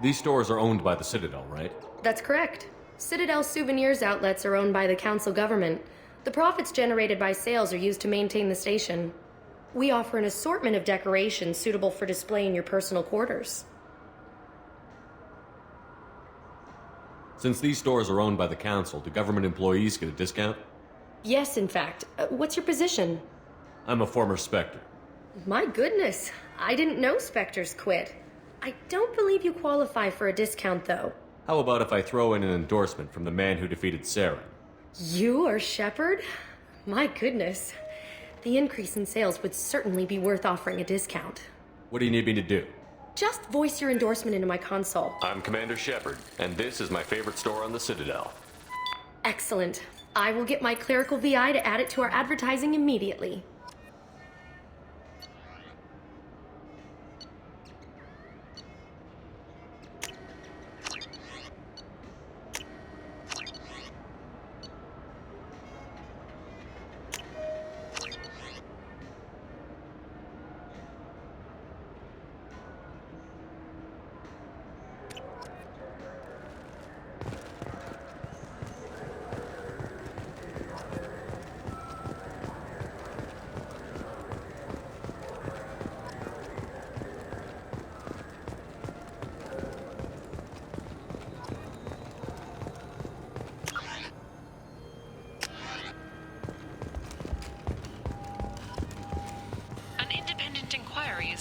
S16: These stores are owned by the Citadel, right?
S5: That's correct. Citadel souvenirs outlets are owned by the council government. The profits generated by sales are used to maintain the station. We offer an assortment of decorations suitable for display in your personal quarters.
S16: Since these stores are owned by the council, do government employees get a discount?
S5: Yes, in fact. What's your position?
S16: I'm a former Spectre.
S5: My goodness, I didn't know Spectres quit. I don't believe you qualify for a discount, though.
S16: How about if I throw in an endorsement from the man who defeated Saren?
S5: You are Shepard? My goodness. The increase in sales would certainly be worth offering a discount.
S16: What do you need me to do?
S5: Just voice your endorsement into my console.
S16: I'm Commander Shepard, and this is my favorite store on the Citadel.
S5: Excellent. I will get my clerical VI to add it to our advertising immediately.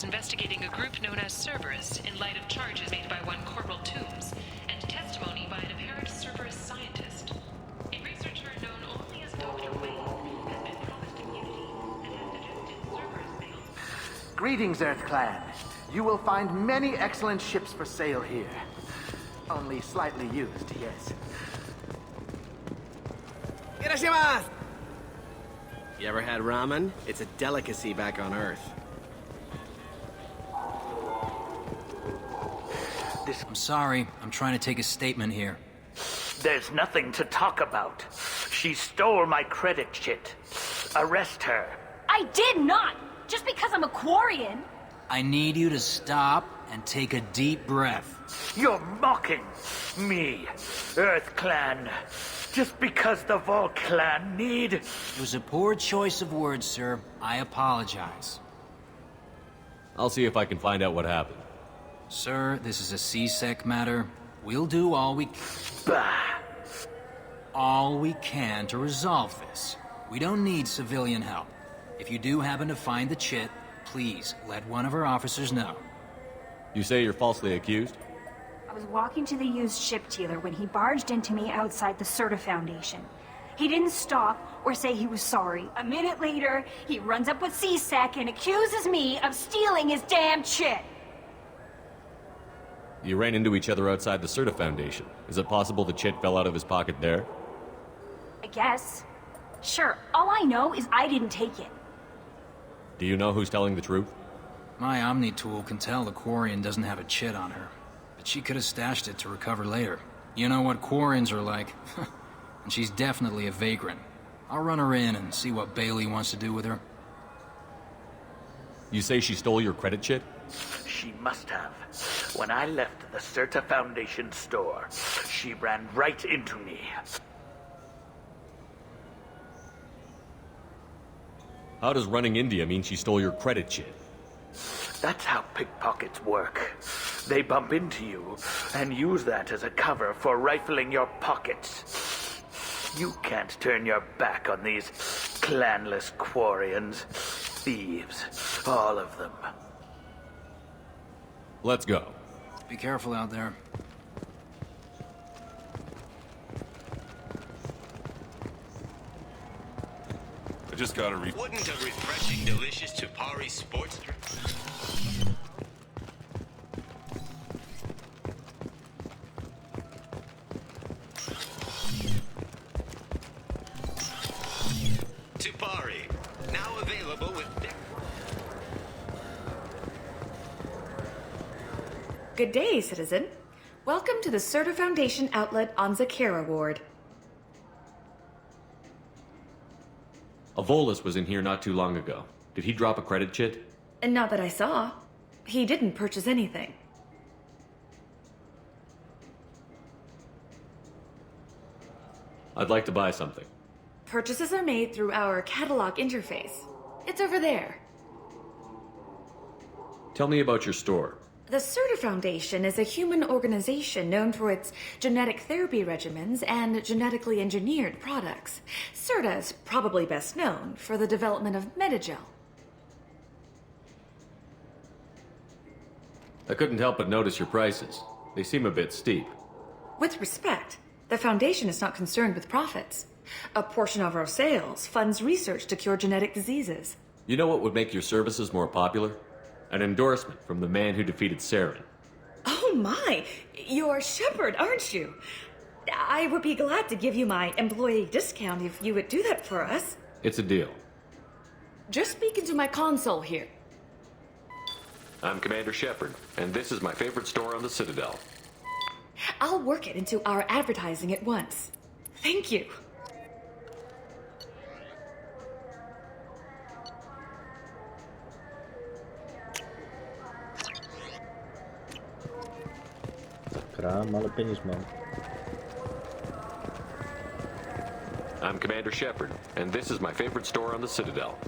S2: Investigating a group known as Cerberus in light of charges made by one Corporal Toombs and testimony by an apparent Cerberus scientist. A researcher known only as Dr. Wayne has been promised immunity and has suggested Cerberus sales.
S3: Greetings, Earth Clan. You will find many excellent ships for sale here. Only slightly used, yes.
S22: Irashimasu! You ever had ramen? It's a delicacy back on Earth.
S23: I'm sorry. I'm trying to take a statement here.
S3: There's nothing to talk about. She stole my credit chit. Arrest her.
S7: I did not! Just because I'm a Quarian.
S23: I need you to stop and take a deep breath.
S3: You're mocking me, Earth Clan. Just because the Vol Clan need...
S23: It was a poor choice of words, sir. I apologize.
S16: I'll see if I can find out what happened.
S23: Sir, this is a C-Sec matter. We'll do all we can to resolve this. We don't need civilian help. If you do happen to find the chit, please let one of our officers know.
S16: You say you're falsely accused?
S7: I was walking to the used ship dealer when he barged into me outside the Certa Foundation. He didn't stop or say he was sorry. A minute later, he runs up with C-Sec and accuses me of stealing his damn chit.
S16: You ran into each other outside the Certa Foundation. Is it possible the chit fell out of his pocket there?
S7: I guess. Sure, all I know is I didn't take it.
S16: Do you know who's telling the truth?
S23: My Omni tool can tell the Quarian doesn't have a chit on her, but she could have stashed it to recover later. You know what Quarians are like. And she's definitely a vagrant. I'll run her in and see what Bailey wants to do with her.
S16: You say she stole your credit chit?
S3: She must have. When I left the Certa Foundation store, she ran right into me.
S16: How does running into you mean she stole your credit chit?
S3: That's how pickpockets work. They bump into you and use that as a cover for rifling your pockets. You can't turn your back on these clanless Quarians. Thieves, all of them.
S16: Let's go.
S23: Be careful out there.
S20: I just gotta
S1: Wouldn't a refreshing, delicious Tupari sports drink? Tupari, now available with...
S24: Good day, citizen. Welcome to the Certa Foundation outlet on Zakera Ward.
S16: A Volus was in here not too long ago. Did he drop a credit chit?
S24: And not that I saw. He didn't purchase anything.
S16: I'd like to buy something.
S24: Purchases are made through our catalog interface. It's over there.
S16: Tell me about your store.
S24: The Certa Foundation is a human organization known for its genetic therapy regimens and genetically engineered products. Certa is probably best known for the development of Metagel.
S16: I couldn't help but notice your prices. They seem a bit steep.
S24: With respect, the Foundation is not concerned with profits. A portion of our sales funds research to cure genetic diseases.
S16: You know what would make your services more popular? An endorsement from the man who defeated Saren.
S24: Oh my! You're Shepard, aren't you? I would be glad to give you my employee discount if you would do that for us.
S16: It's a deal.
S24: Just speak into my console here.
S16: I'm Commander Shepard, and this is my favorite store on the Citadel.
S24: I'll work it into our advertising at once. Thank you.
S4: Krám, ale peníz mám.
S16: I'm Commander Shepard, and this is my favorite store on the Citadel.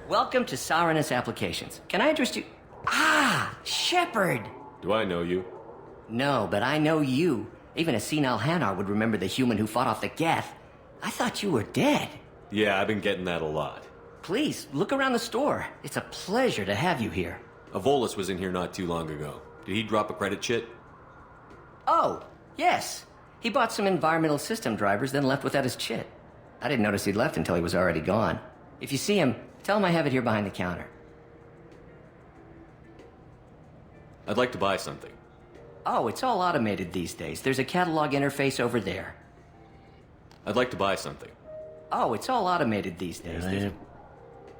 S6: Welcome to Sarenus Applications. Can I interest you? Ah, Shepard!
S16: Do I know you?
S6: No, but I know you. Even a senile Hanar would remember the human who fought off the Geth. I thought you were dead.
S16: Yeah, I've been getting that a lot.
S6: Please, look around the store. It's a pleasure to have you here.
S16: Avolus was in here not too long ago. Did he drop a credit chit?
S6: Oh, yes. He bought some environmental system drivers, then left without his chit. I didn't notice he'd left until he was already gone. If you see him, tell him I have it here behind the counter.
S16: I'd like to buy something.
S6: Oh, it's all automated these days. There's a catalog interface over there.
S16: I'd like to buy something.
S6: Oh, it's all automated these days.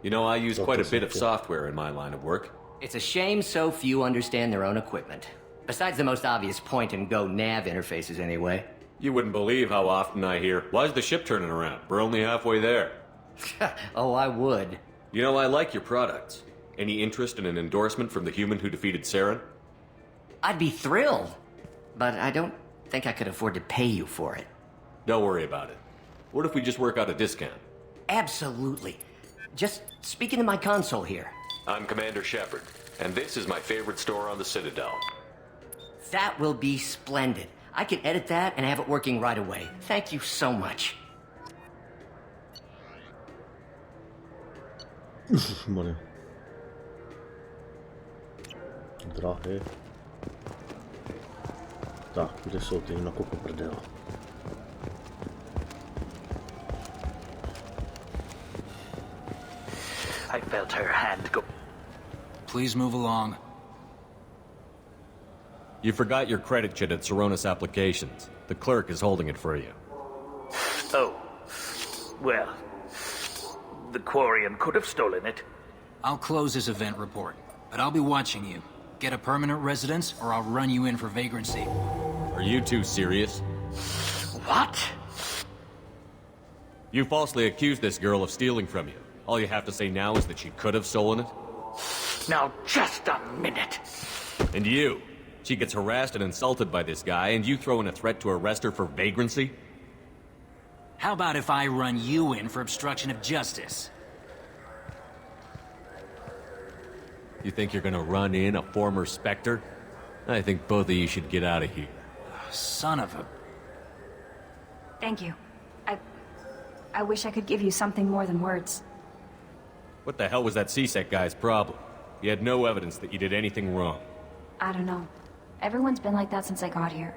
S16: You know, I use quite a bit of software in my line of work.
S6: It's a shame so few understand their own equipment. Besides the most obvious point-and-go nav interfaces, anyway.
S16: You wouldn't believe how often I hear, "Why's the ship turning around? We're only halfway there."
S6: Oh, I would.
S16: You know, I like your products. Any interest in an endorsement from the human who defeated Saren?
S6: I'd be thrilled. But I don't think I could afford to pay you for it.
S16: Don't worry about it. What if we just work out a discount?
S6: Absolutely. Just speak into my console here.
S16: I'm Commander Shepard, and this is my favorite store on the Citadel.
S6: That will be splendid. I can edit that and have it working right away. Thank you so much.
S4: Ježišmarja. Drahé. Tak, kde jsou ty na koko prdela?
S3: I felt her hand go.
S23: Please move along.
S16: You forgot your credit chit at Sarenus Applications. The clerk is holding it for you.
S3: Oh. Well, the Quarian could have stolen it.
S23: I'll close this event report, but I'll be watching you. Get a permanent residence, or I'll run you in for vagrancy.
S16: Are you two serious?
S3: What?
S16: You falsely accused this girl of stealing from you. All you have to say now is that she could have stolen it?
S3: Now, just a minute.
S16: And you? She gets harassed and insulted by this guy, and you throw in a threat to arrest her for vagrancy?
S23: How about if I run you in for obstruction of justice?
S16: You think you're gonna run in a former Spectre? I think both of you should get out of here.
S23: Son of a...
S7: Thank you. I wish I could give you something more than words.
S16: What the hell was that CSEC guy's problem? He had no evidence that you did anything wrong.
S7: I don't know. Everyone's been like that since I got here.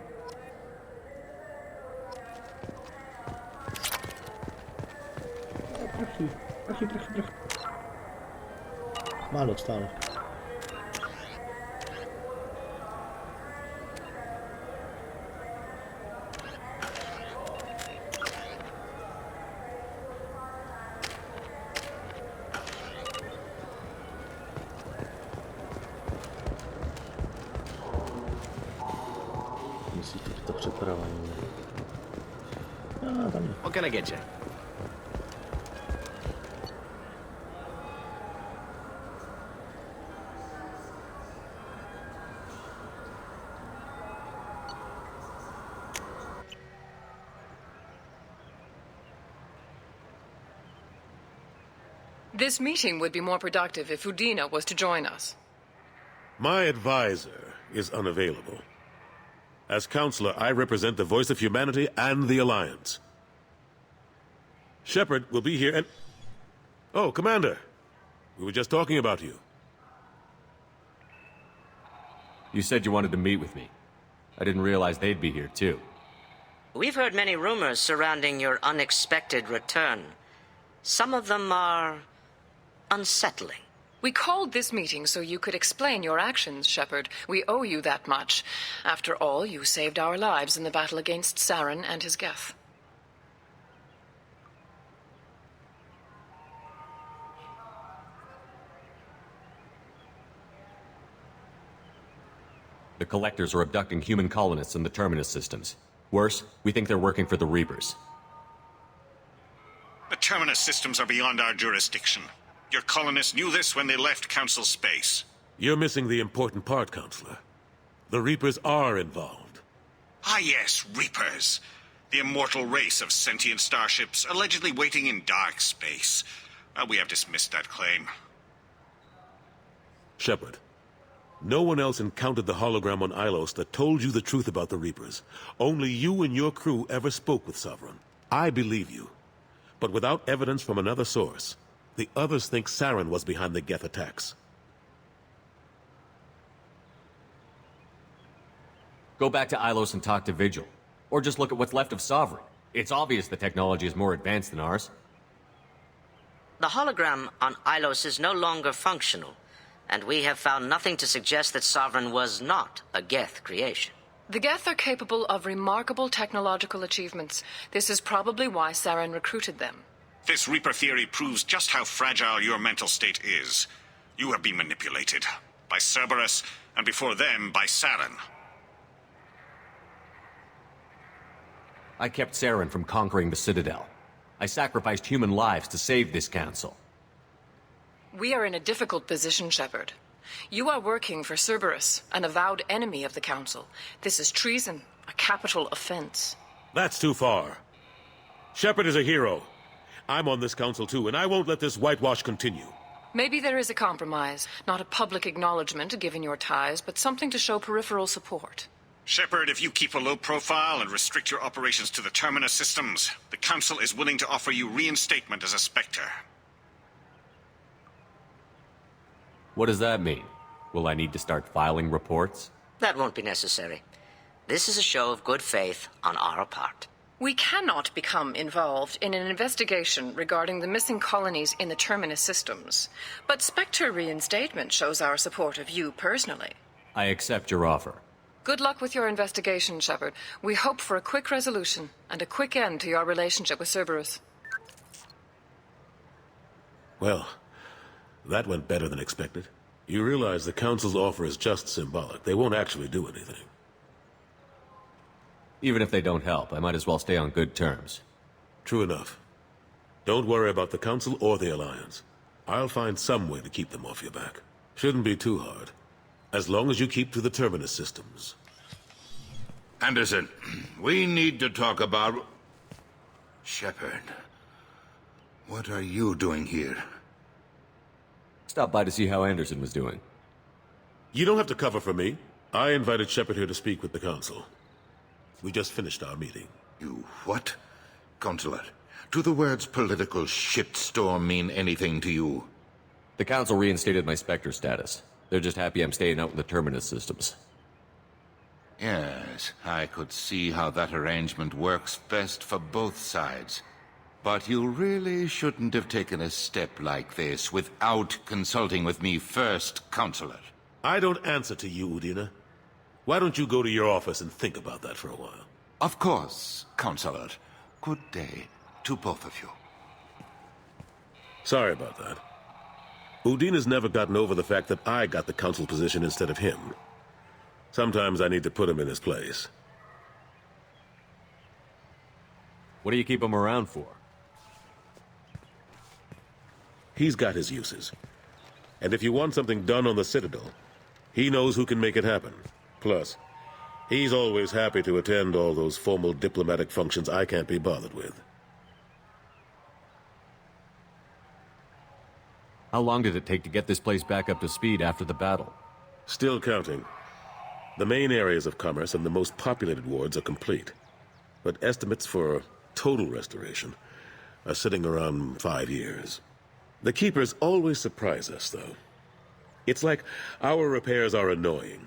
S4: Málo stále. Myslíte, že to přepravání? Tam je.
S22: What can I get you?
S10: This meeting would be more productive if Udina was to join us.
S20: My advisor is unavailable. As counselor, I represent the voice of humanity and the Alliance. Shepard will be here and... Oh, Commander. We were just talking about you.
S16: You said you wanted to meet with me. I didn't realize they'd be here, too.
S11: We've heard many rumors surrounding your unexpected return. Some of them are unsettling.
S10: We called this meeting so you could explain your actions, Shepard. We owe you that much. After all, you saved our lives in the battle against Saren and his Geth.
S16: The Collectors are abducting human colonists in the Terminus systems. Worse, we think they're working for the Reapers.
S14: The Terminus systems are beyond our jurisdiction. Your colonists knew this when they left Council space.
S17: You're missing the important part, Counselor. The Reapers are involved.
S14: Ah yes, Reapers. The immortal race of sentient starships allegedly waiting in dark space. We have dismissed that claim.
S17: Shepard, no one else encountered the hologram on Ilos that told you the truth about the Reapers. Only you and your crew ever spoke with Sovereign. I believe you. But without evidence from another source, the others think Saren was behind the Geth attacks.
S16: Go back to Ilos and talk to Vigil. Or just look at what's left of Sovereign. It's obvious the technology is more advanced than ours.
S11: The hologram on Ilos is no longer functional, and we have found nothing to suggest that Sovereign was not a Geth creation.
S10: The Geth are capable of remarkable technological achievements. This is probably why Saren recruited them.
S14: This Reaper theory proves just how fragile your mental state is. You have been manipulated. By Cerberus, and before them, by Saren.
S16: I kept Saren from conquering the Citadel. I sacrificed human lives to save this council.
S10: We are in a difficult position, Shepard. You are working for Cerberus, an avowed enemy of the Council. This is treason, a capital offense.
S17: That's too far. Shepard is a hero. I'm on this council too, and I won't let this whitewash continue.
S10: Maybe there is a compromise. Not a public acknowledgement given your ties, but something to show peripheral support.
S14: Shepard, if you keep a low profile and restrict your operations to the Terminus systems, the Council is willing to offer you reinstatement as a Spectre.
S16: What does that mean? Will I need to start filing reports?
S11: That won't be necessary. This is a show of good faith on our part.
S10: We cannot become involved in an investigation regarding the missing colonies in the Terminus systems. But Spectre reinstatement shows our support of you personally.
S16: I accept your offer.
S10: Good luck with your investigation, Shepard. We hope for a quick resolution and a quick end to your relationship with Cerberus.
S17: Well, that went better than expected. You realize the Council's offer is just symbolic. They won't actually do anything.
S16: Even if they don't help, I might as well stay on good terms.
S17: True enough. Don't worry about the Council or the Alliance. I'll find some way to keep them off your back. Shouldn't be too hard. As long as you keep to the Terminus systems.
S18: Anderson, we need to talk about... Shepard. What are you doing here?
S16: Stopped by to see how Anderson was doing.
S17: You don't have to cover for me. I invited Shepard here to speak with the Council. We just finished our meeting.
S18: You what? Consular, do the words political shitstorm mean anything to you?
S16: The Council reinstated my Spectre status. They're just happy I'm staying out in the Terminus systems.
S18: Yes, I could see how that arrangement works best for both sides. But you really shouldn't have taken a step like this without consulting with me first, Counselor.
S17: I don't answer to you, Udina. Why don't you go to your office and think about that for a while?
S18: Of course, Counselor. Good day to both of you.
S17: Sorry about that. Udina's never gotten over the fact that I got the Council position instead of him. Sometimes I need to put him in his place.
S16: What do you keep him around for?
S17: He's got his uses. And if you want something done on the Citadel, he knows who can make it happen. Plus, he's always happy to attend all those formal diplomatic functions I can't be bothered with.
S16: How long did it take to get this place back up to speed after the battle?
S17: Still counting. The main areas of commerce and the most populated wards are complete. But estimates for total restoration are sitting around 5 years. The Keepers always surprise us, though. It's like our repairs are annoying.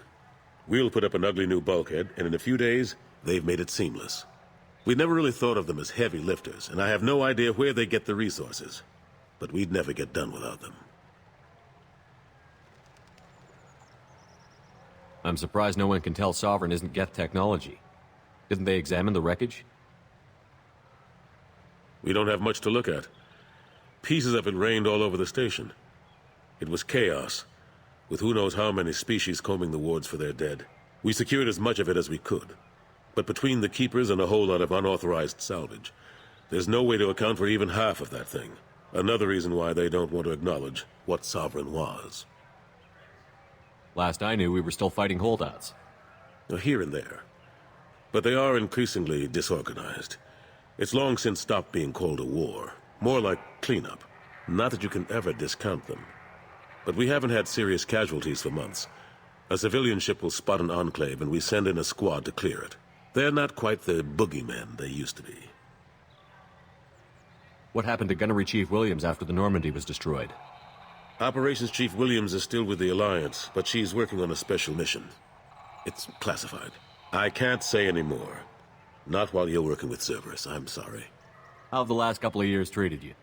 S17: We'll put up an ugly new bulkhead, and in a few days, they've made it seamless. We never really thought of them as heavy lifters, and I have no idea where they get the resources. But we'd never get done without them.
S16: I'm surprised no one can tell Sovereign isn't Geth technology. Didn't they examine the wreckage?
S17: We don't have much to look at. Pieces of it rained all over the station. It was chaos, with who knows how many species combing the wards for their dead. We secured as much of it as we could. But between the keepers and a whole lot of unauthorized salvage, there's no way to account for even half of that thing. Another reason why they don't want to acknowledge what Sovereign was.
S16: Last I knew, we were still fighting holdouts.
S17: Here and there. But they are increasingly disorganized. It's long since stopped being called a war. More like cleanup. Not that you can ever discount them. But we haven't had serious casualties for months. A civilian ship will spot an enclave and we send in a squad to clear it. They're not quite the boogeymen they used to be.
S16: What happened to Gunnery Chief Williams after the Normandy was destroyed?
S17: Operations Chief Williams is still with the Alliance, but she's working on a special mission. It's classified. I can't say any more. Not while you're working with Cerberus, I'm sorry.
S16: How have the last couple of years treated you?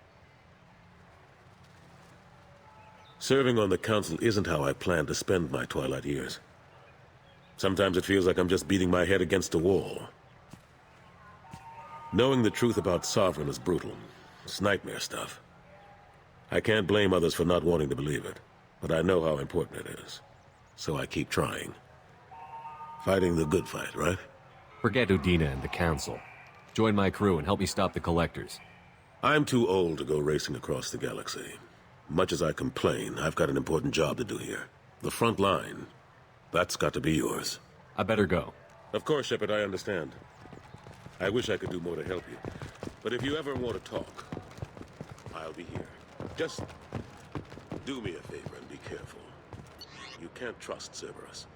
S17: Serving on the Council isn't how I plan to spend my twilight years. Sometimes it feels like I'm just beating my head against a wall. Knowing the truth about Sovereign is brutal. It's nightmare stuff. I can't blame others for not wanting to believe it, but I know how important it is. So I keep trying. Fighting the good fight, right?
S16: Forget Udina and the Council. Join my crew and help me stop the Collectors.
S17: I'm too old to go racing across the galaxy. Much as I complain, I've got an important job to do here. The front line. That's got to be yours.
S16: I better go.
S17: Of course, Shepard, I understand. I wish I could do more to help you. But if you ever want to talk, I'll be here. Just do me a favor and be careful. You can't trust Cerberus.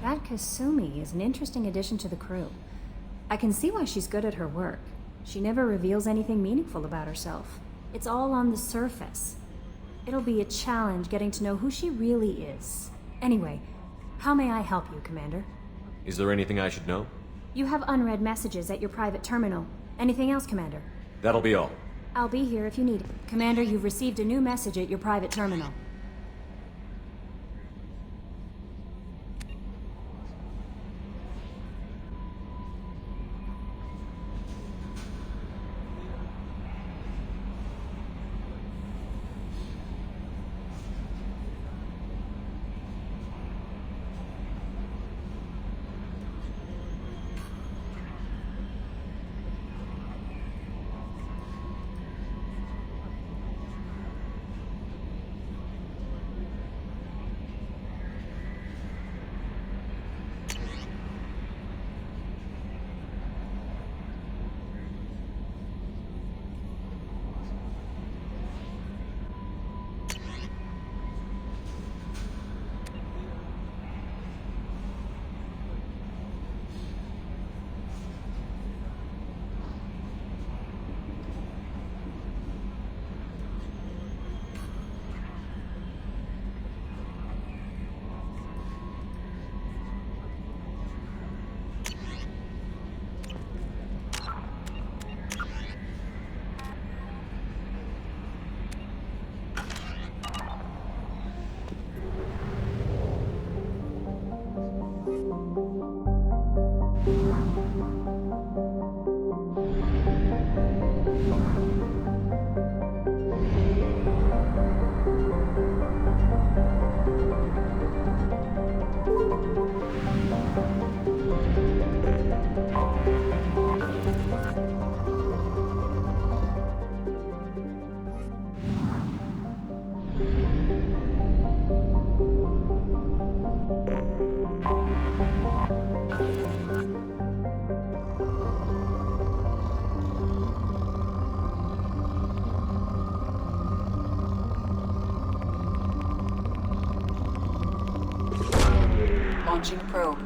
S7: That Kasumi is an interesting addition to the crew. I can see why she's good at her work. She never reveals anything meaningful about herself. It's all on the surface. It'll be a challenge getting to know who she really is. Anyway, how may I help you, Commander?
S16: Is there anything I should know?
S7: You have unread messages at your private terminal. Anything else, Commander?
S16: That'll be all.
S7: I'll be here if you need it. Commander, you've received a new message at your private terminal.
S24: Launching probe.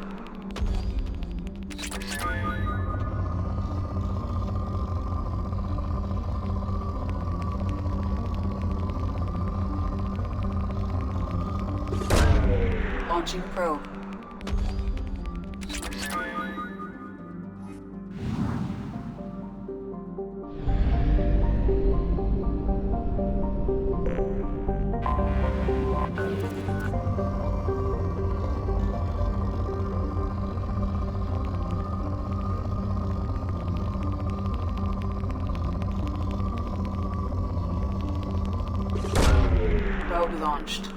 S24: Launching probe. Probe launched.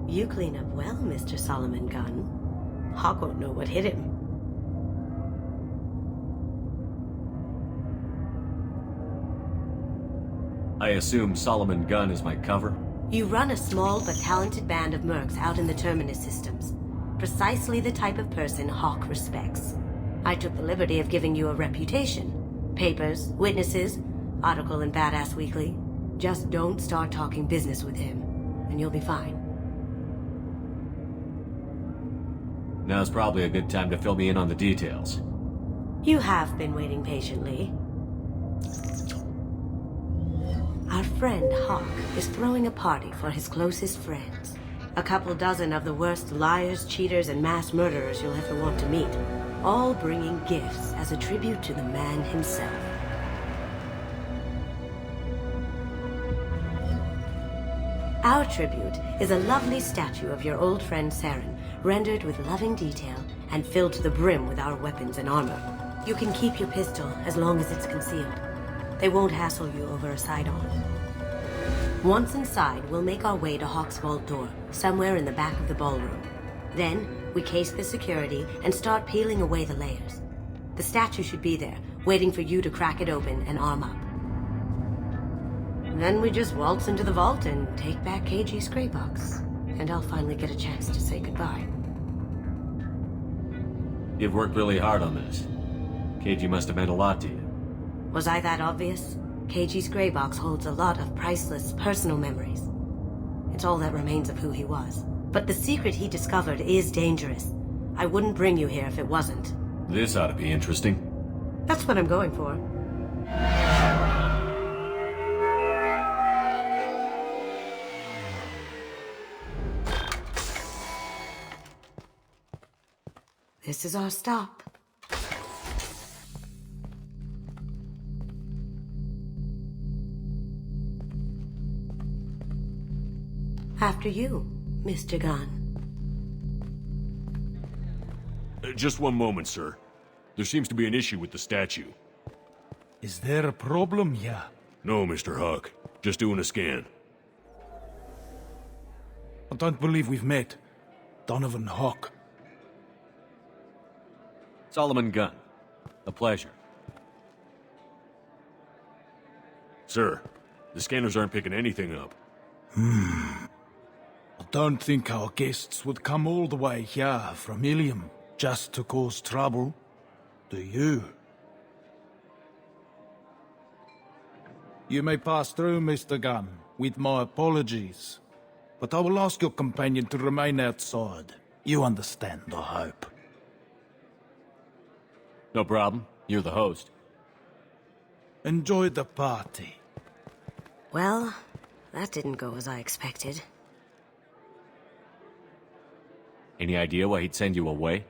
S8: You clean up well, Mr. Solomon Gunn. Hawk won't know what hit him.
S16: I assume Solomon Gunn is my cover?
S8: You run a small but talented band of mercs out in the Terminus systems. Precisely the type of person Hawk respects. I took the liberty of giving you a reputation. Papers, witnesses, article in Badass Weekly. Just don't start talking business with him, and you'll be fine.
S16: Now's probably a good time to fill me in on the details.
S8: You have been waiting patiently. Our friend Hawk is throwing a party for his closest friends. A couple dozen of the worst liars, cheaters, and mass murderers you'll ever want to meet. All bringing gifts as a tribute to the man himself. Our tribute is a lovely statue of your old friend Saren, rendered with loving detail and filled to the brim with our weapons and armor. You can keep your pistol as long as it's concealed. They won't hassle you over a side-on. Once inside, we'll make our way to Hawk's vault door, somewhere in the back of the ballroom. Then, we case the security and start peeling away the layers. The statue should be there, waiting for you to crack it open and arm up. Then we just waltz into the vault and take back KG's gray box. And I'll finally get a chance to say goodbye.
S16: You've worked really hard on this. KG must have meant a lot to you.
S8: Was I that obvious? KG's gray box holds a lot of priceless personal memories. It's all that remains of who he was. But the secret he discovered is dangerous. I wouldn't bring you here if it wasn't.
S16: This ought to be interesting.
S8: That's what I'm going for. This is our stop. After you, Mr. Gunn.
S9: Just one moment, sir. There seems to be an issue with the statue.
S12: Is there a problem here?
S9: No, Mr. Huck. Just doing a scan.
S12: I don't believe we've met. Donovan Hawk.
S16: Solomon Gunn. A pleasure.
S9: Sir, the scanners aren't picking anything up.
S12: I don't think our guests would come all the way here from Ilium just to cause trouble. Do you? You may pass through, Mr. Gunn, with my apologies. But I will ask your companion to remain outside. You understand, I hope.
S16: No problem. You're the host.
S12: Enjoy the party.
S8: Well, that didn't go as I expected.
S16: Any idea why he'd send you away?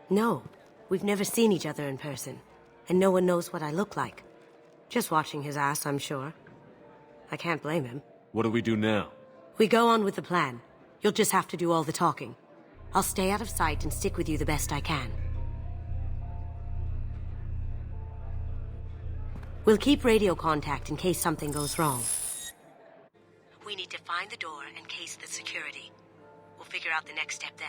S8: No, we've never seen each other in person, and no one knows what I look like. Just watching his ass, I'm sure. I can't blame him.
S16: What do we do now?
S8: We go on with the plan. You'll just have to do all the talking. I'll stay out of sight and stick with you the best I can. We'll keep radio contact in case something goes wrong. We need to find the door and case the security. We'll figure out the next step then.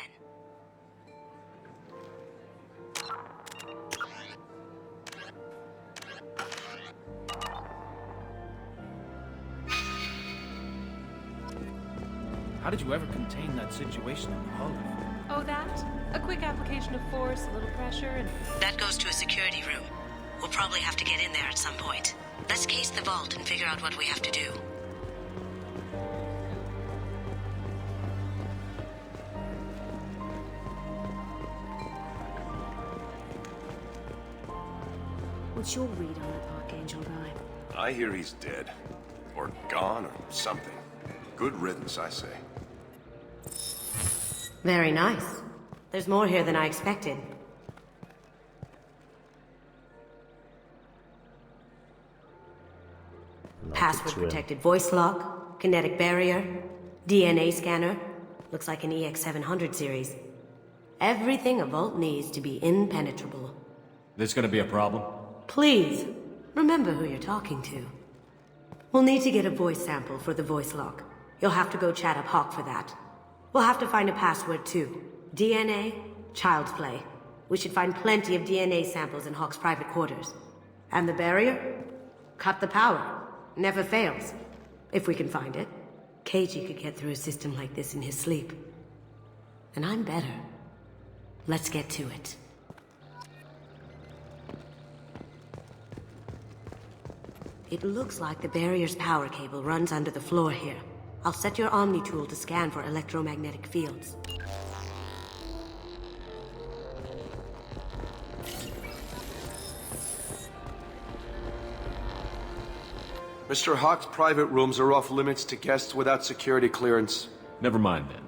S12: How did you ever contain that situation in the hull?
S13: Oh, that? A quick application of force, a little pressure, and...
S8: That goes to a security room. We'll probably have to get in there at some point. Let's case the vault and figure out what we have to do.
S7: What's your read on that Archangel guy?
S15: I hear he's dead. Or gone, or something. Good riddance, I say.
S8: Very nice. There's more here than I expected. Password-protected voice lock, kinetic barrier, DNA scanner. Looks like an EX700 series. Everything a vault needs to be impenetrable.
S16: This gonna be a problem?
S8: Please, remember who you're talking to. We'll need to get a voice sample for the voice lock. You'll have to go chat up Hawk for that. We'll have to find a password too. DNA, child's play. We should find plenty of DNA samples in Hawk's private quarters. And the barrier? Cut the power. Never fails. If we can find it. KG could get through a system like this in his sleep. And I'm better. Let's get to it. It looks like the barrier's power cable runs under the floor here. I'll set your Omni tool to scan for electromagnetic fields.
S19: Mr. Hawk's private rooms are off limits to guests without security clearance.
S16: Never mind then.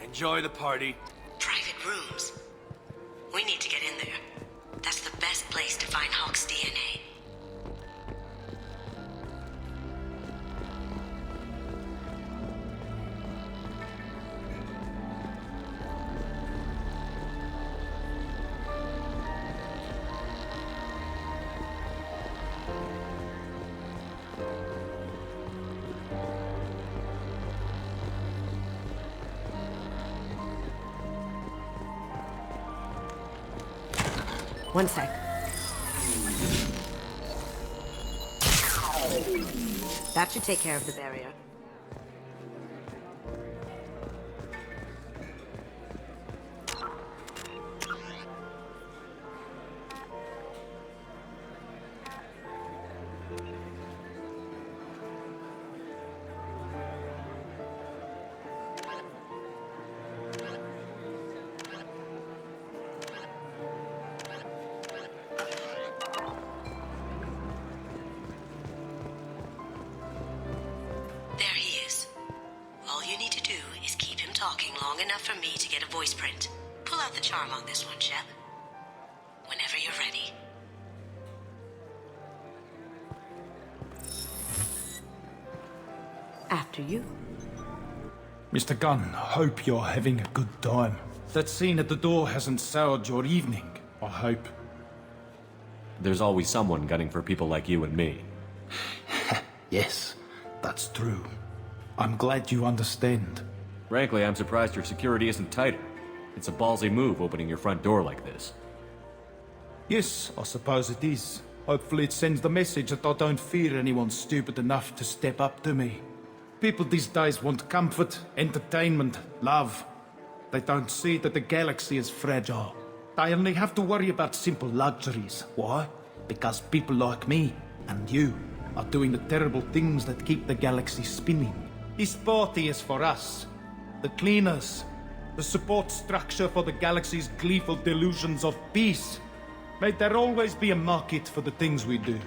S19: Enjoy the party.
S8: Private rooms. We need to get in there. That's the best place to find Hawk's DNA. One sec. That should take care of the barrier. Long enough for me to get a voice print. Pull out the charm on this one, Shep. Whenever you're ready. After you.
S12: Mr. Gunn, hope you're having a good time. That scene at the door hasn't soured your evening, I hope.
S16: There's always someone gunning for people like you and me.
S12: Yes, that's true. I'm glad you understand.
S16: Frankly, I'm surprised your security isn't tighter. It's a ballsy move opening your front door like this.
S12: Yes, I suppose it is. Hopefully it sends the message that I don't fear anyone stupid enough to step up to me. People these days want comfort, entertainment, love. They don't see that the galaxy is fragile. They only have to worry about simple luxuries. Why? Because people like me and you are doing the terrible things that keep the galaxy spinning. This party is for us. The cleaners. The support structure for the galaxy's gleeful delusions of peace. May there always be a market for the things we do.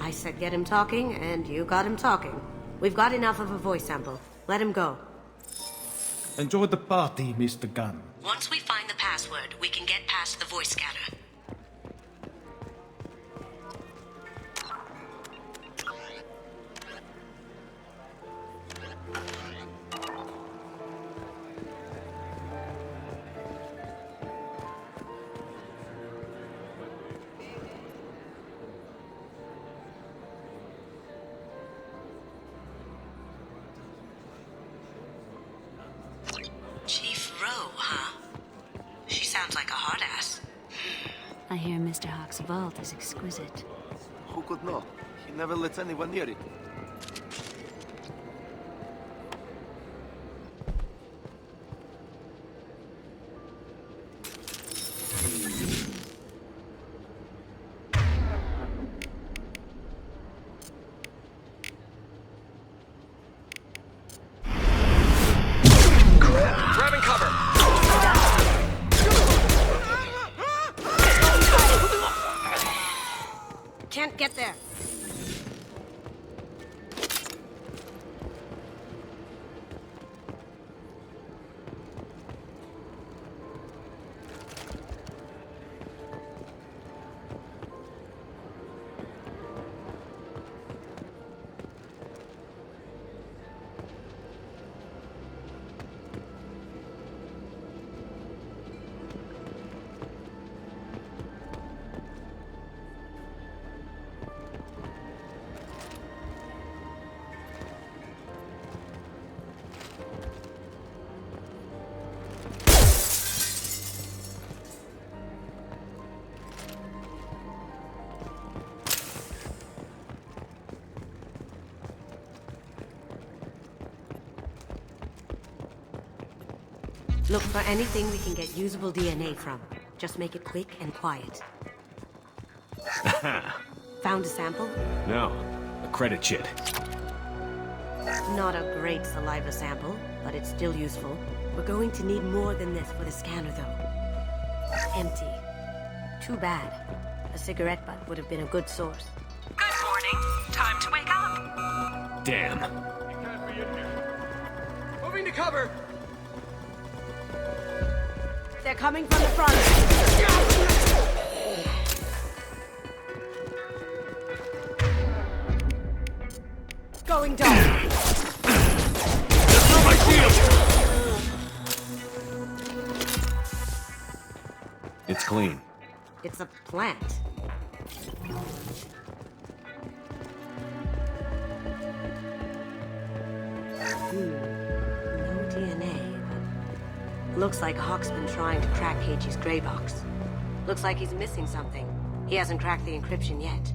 S8: I said get him talking, and you got him talking. We've got enough of a voice sample. Let him go.
S12: Enjoy the party, Mr. Gunn.
S8: Once we find the password, we can get past the voice scanner.
S1: I hear Mr. Hawk's vault is exquisite.
S2: Who could know? He never lets anyone near it.
S22: Grabbing cover!
S8: Can't get there. Look for anything we can get usable DNA from. Just make it quick and quiet. Found a sample?
S16: No, a credit chit.
S8: Not a great saliva sample, but it's still useful. We're going to need more than this for the scanner, though. Empty. Too bad. A cigarette butt would have been a good source.
S5: Good morning. Time to wake up.
S16: Damn.
S22: Moving to cover!
S8: They're coming from the front. Going dark.
S22: Throw my shield!
S16: It's clean.
S8: It's a plant. No DNA, but looks like Hawk's been trying to crack Cage's gray box. Looks like he's missing something. He hasn't cracked the encryption yet.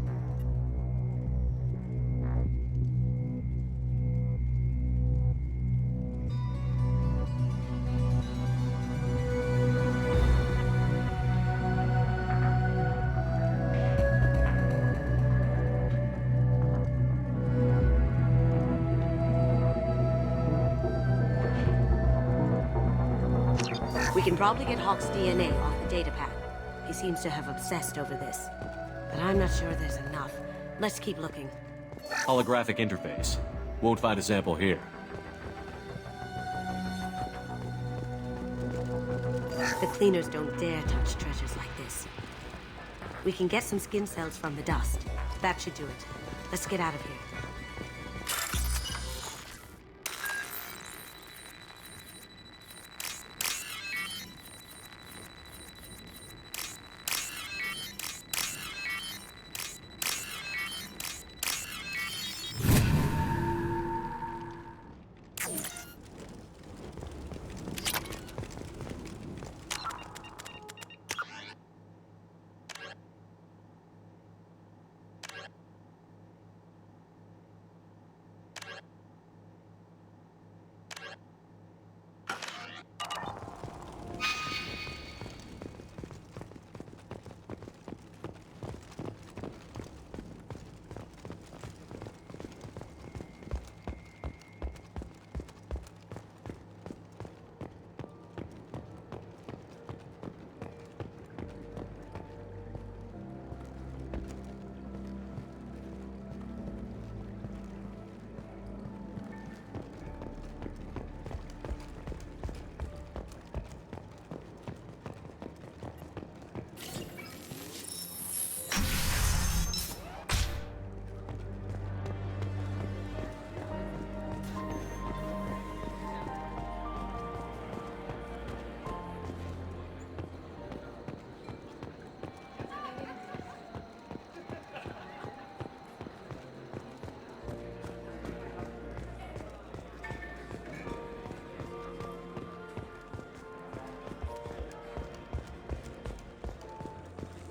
S8: We can probably get Hawk's DNA off the datapad. He seems to have obsessed over this. But I'm not sure there's enough. Let's keep looking.
S16: Holographic interface. Won't find a sample here.
S8: The cleaners don't dare touch treasures like this. We can get some skin cells from the dust. That should do it. Let's get out of here.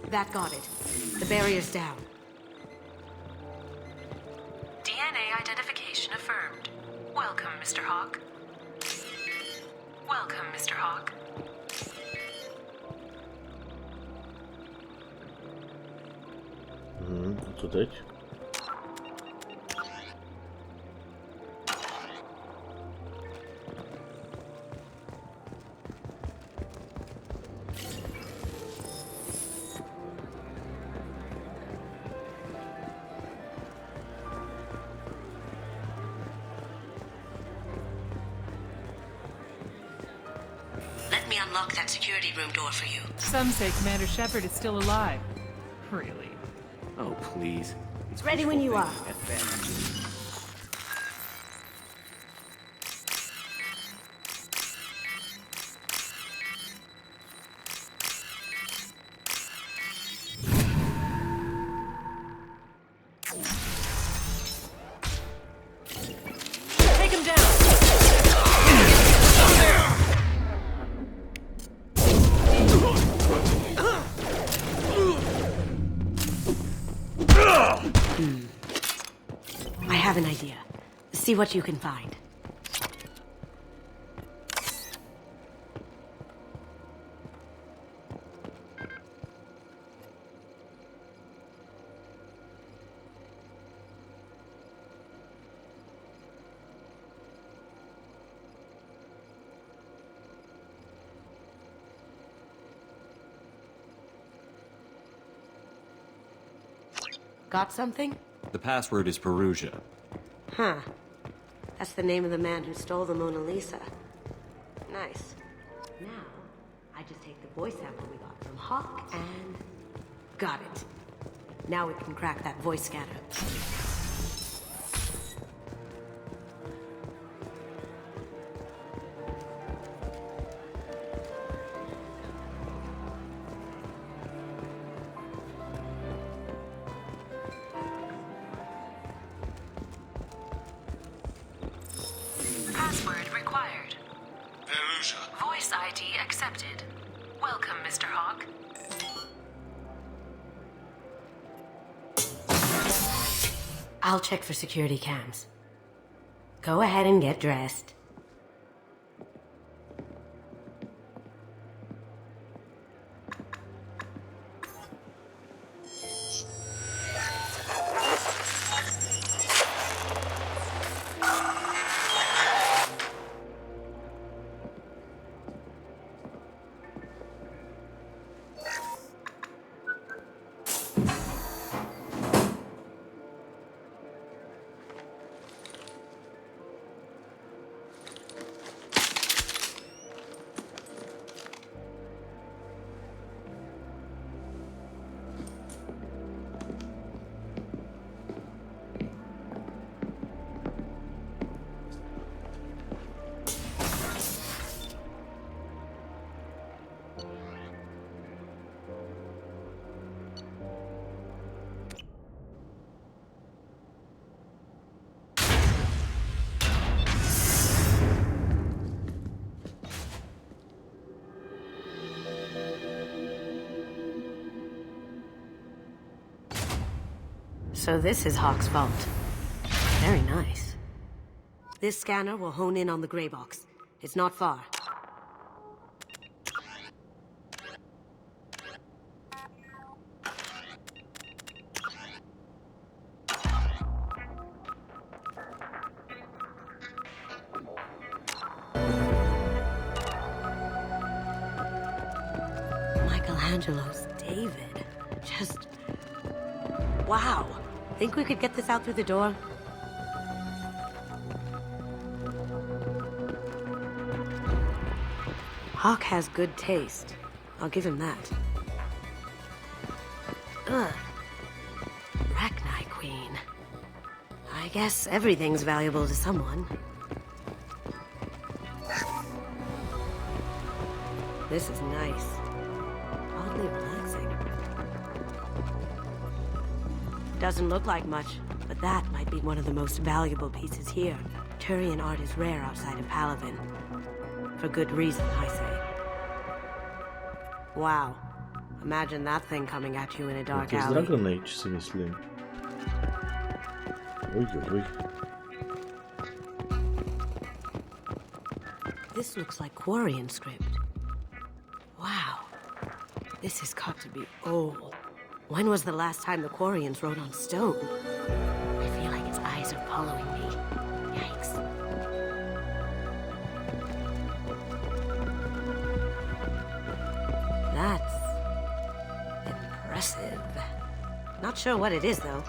S8: That got it. The barrier's down.
S5: DNA identification affirmed. Welcome, Mr. Hawk. Welcome, Mr. Hawk.
S4: A co teď?
S8: Let me unlock that security room door for you.
S13: Some say Commander Shepard is still alive. Really?
S22: Oh, please.
S8: It's ready when you are.
S22: At best.
S8: Take him down! I have an idea. See what you can find. Got something?
S16: The password is Perugia.
S8: Huh. That's the name of the man who stole the Mona Lisa. Nice. Now, I just take the voice sample we got from Hawk and... Got it. Now we can crack that voice scanner.
S5: Password required.
S14: Perugia.
S5: Voice ID accepted. Welcome, Mr. Hawk.
S8: I'll check for security cams. Go ahead and get dressed. So this is Hawk's vault. Very nice. This scanner will hone in on the gray box. It's not far. Michelangelo's David. Just... wow. Think we could get this out through the door? Hawk has good taste. I'll give him that. Ugh. Arachnite Queen. I guess everything's valuable to someone. This is nice. Oddly relaxing. Doesn't look like much, but that might be one of the most valuable pieces here. Turian art is rare outside of Palavin. For good reason, I say. Wow. Imagine that thing coming at you in a dark
S4: To je
S8: alley.
S4: Dragon Age, si myslím. Oj.
S8: This looks like Quarian script. Wow. This has got to be old. When was the last time the Quarians wrote on stone? I feel like its eyes are following me. Yikes. That's impressive. Not sure what it is, though.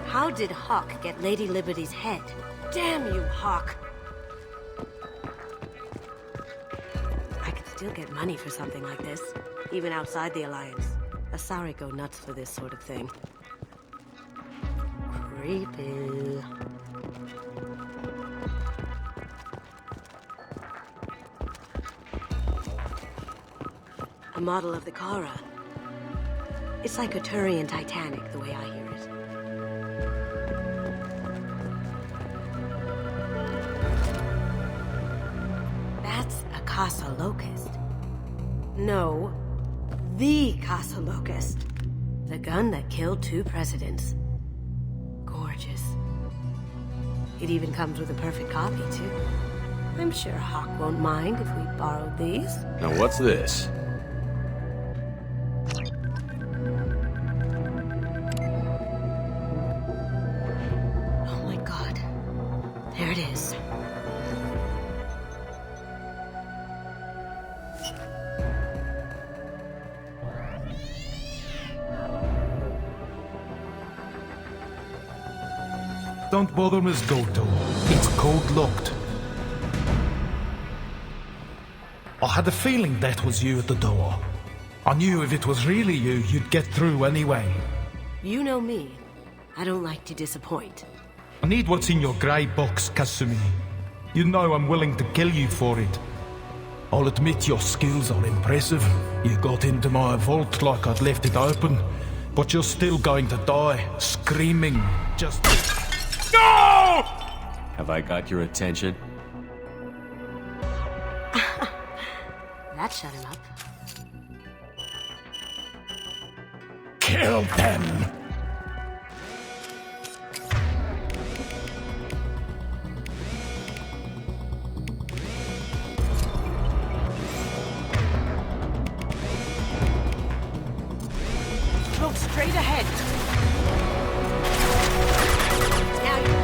S8: How did Hawk get Lady Liberty's head? Damn you, Hawk! I could still get money for something like this, even outside the Alliance. Asari go nuts for this sort of thing. Creepy. A model of the Kara. It's like a Turian Titanic, the way I hear it. That's a Casa Locust. No, the Casa Locust. The gun that killed 2 presidents. Gorgeous. It even comes with a perfect copy, too. I'm sure Hawk won't mind if we borrowed these.
S16: Now what's this?
S8: Oh my god. There it is.
S12: Don't bother, Miss Goto. It's code-locked. I had a feeling that was you at the door. I knew if it was really you, you'd get through anyway.
S8: You know me. I don't like to disappoint.
S12: I need what's in your grey box, Kasumi. You know I'm willing to kill you for it. I'll admit your skills are impressive. You got into my vault like I'd left it open. But you're still going to die, screaming, just... No!
S16: Have I got your attention?
S8: That shut him up.
S12: Kill them!
S8: Look straight ahead. Now you...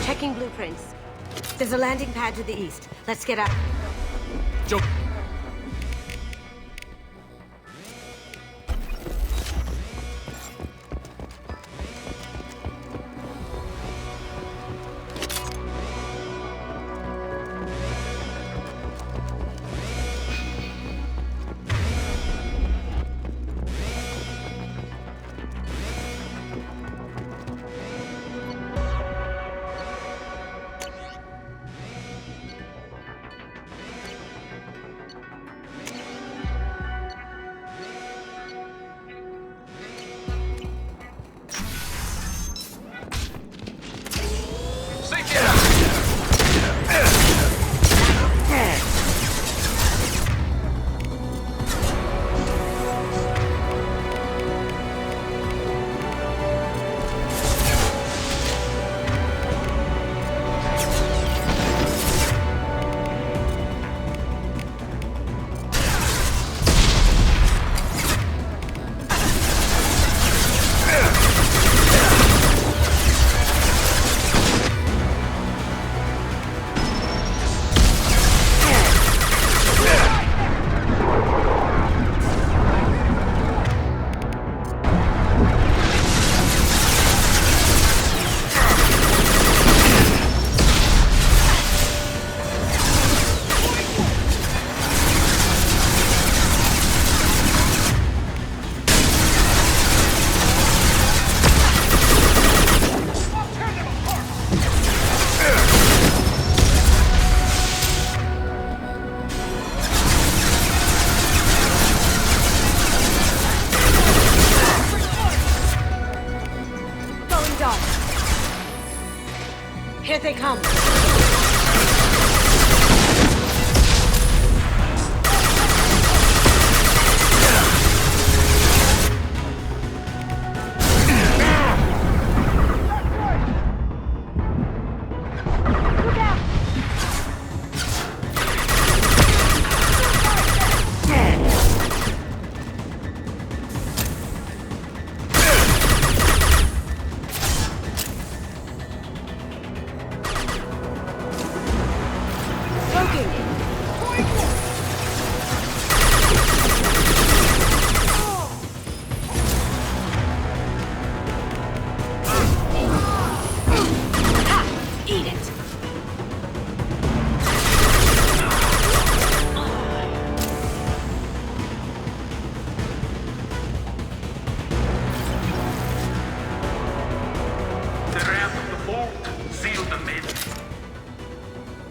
S8: Checking blueprints. There's a landing pad to the east. Let's get out.
S16: Jump.
S8: Here they come.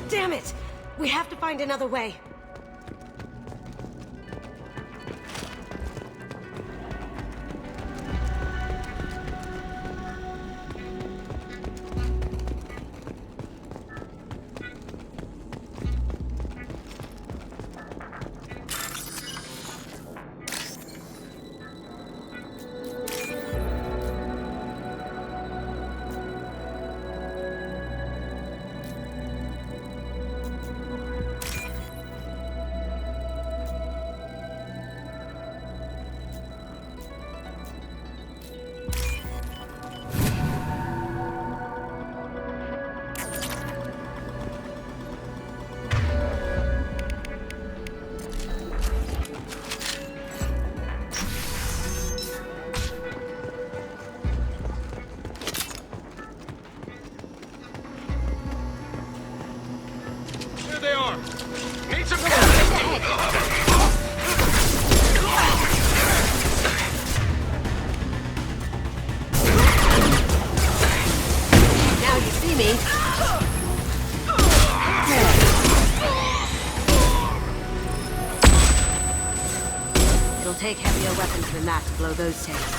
S8: Damn it! We have to find another way. It'll take heavier weapons than that to blow those tanks.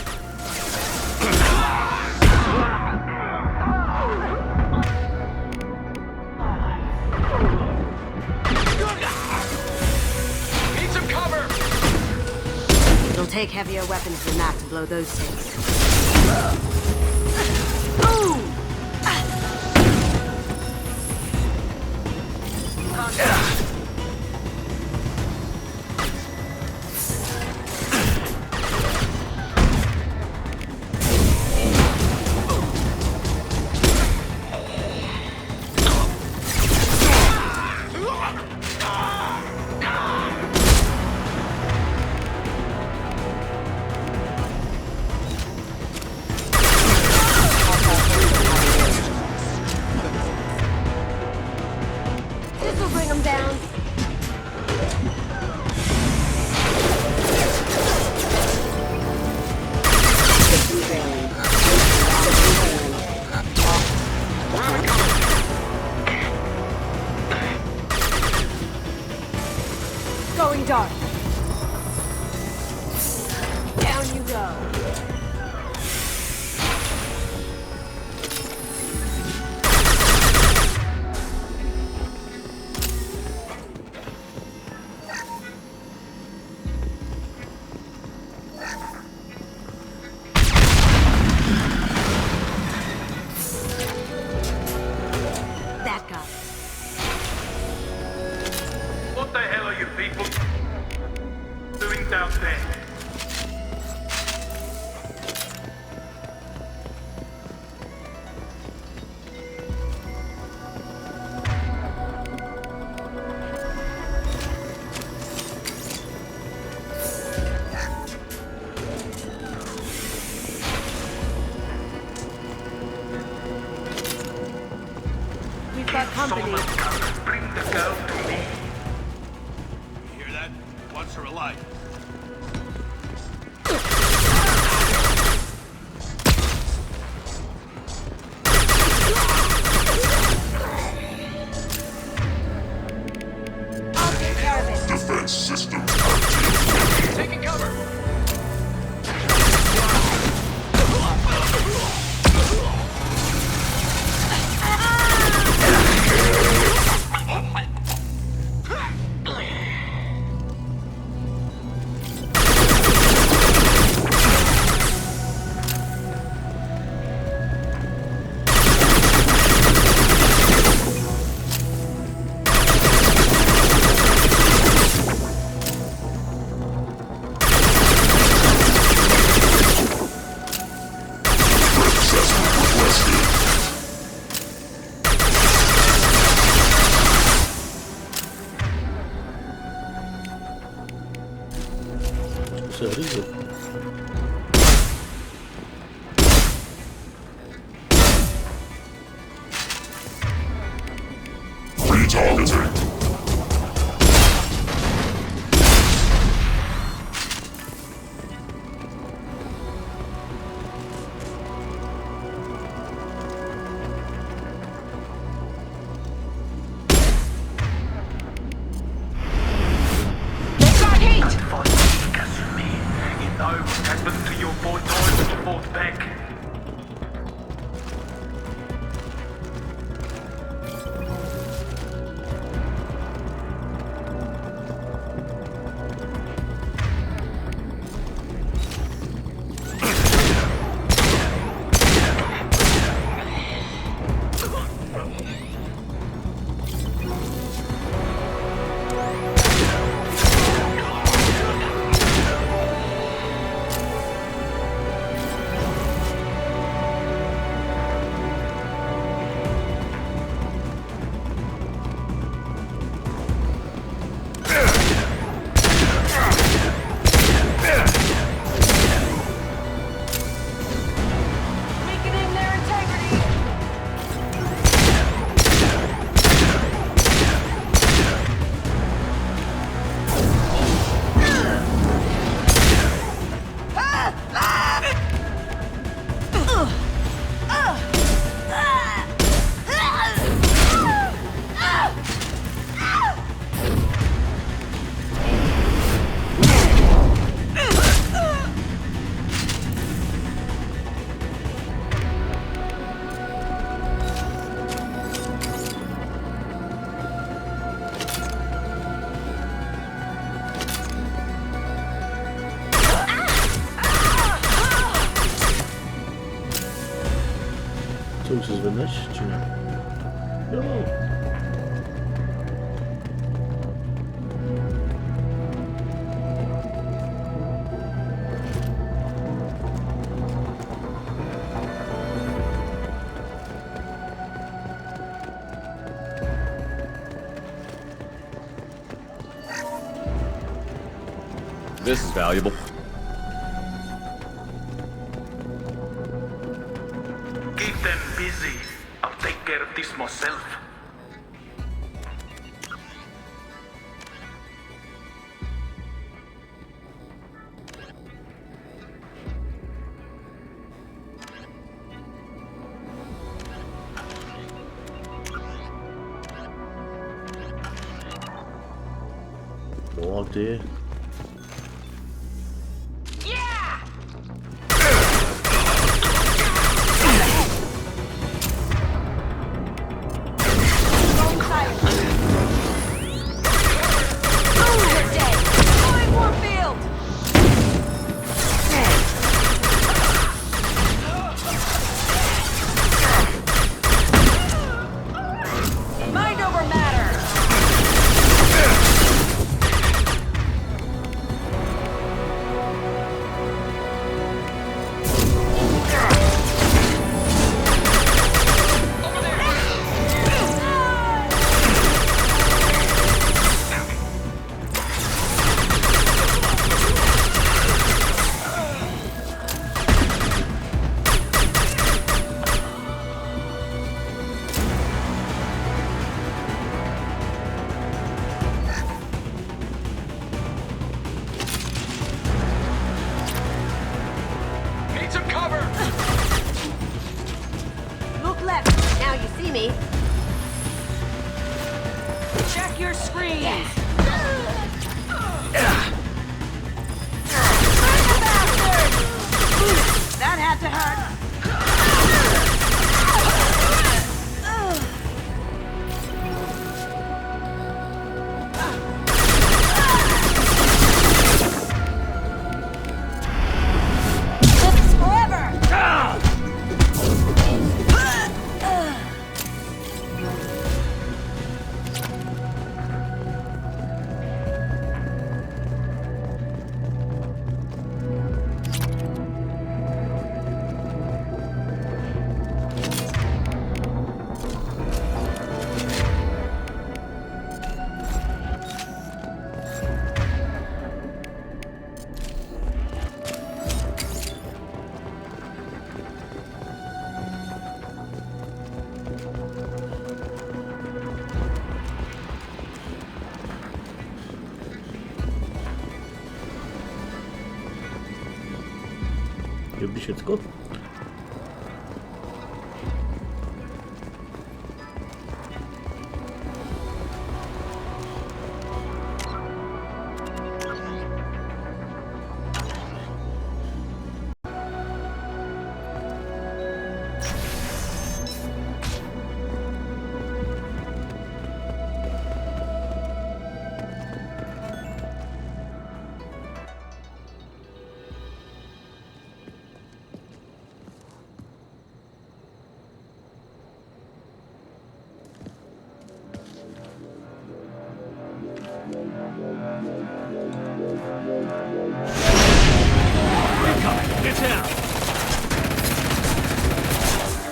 S3: Need some cover!
S8: It'll take heavier weapons than that to blow those tanks.
S24: our company.
S3: Bring the girl to me.
S2: You hear that? Wants her alive.
S24: I'll take care of it.
S15: Defense system
S3: Taking cover.
S4: Co už se zvedneš, či ne? Jo.
S16: This is valuable.
S3: Keep them busy. I'll take care of this myself.
S4: No a ty.
S5: freeze! That had to hurt! Lives forever!
S4: Dobrý všecko?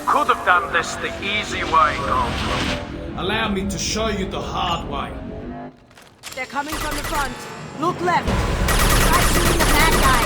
S3: Could have done this the easy way, Goldblum.
S12: Allow me to show you the hard way.
S5: They're coming from the front. Look left. Try shooting the bad guy.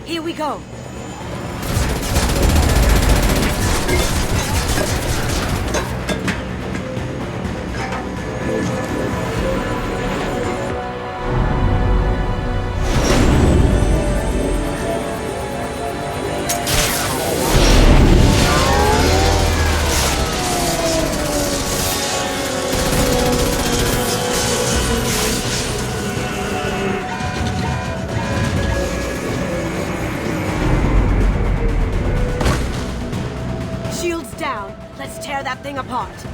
S5: Here we go. thing apart.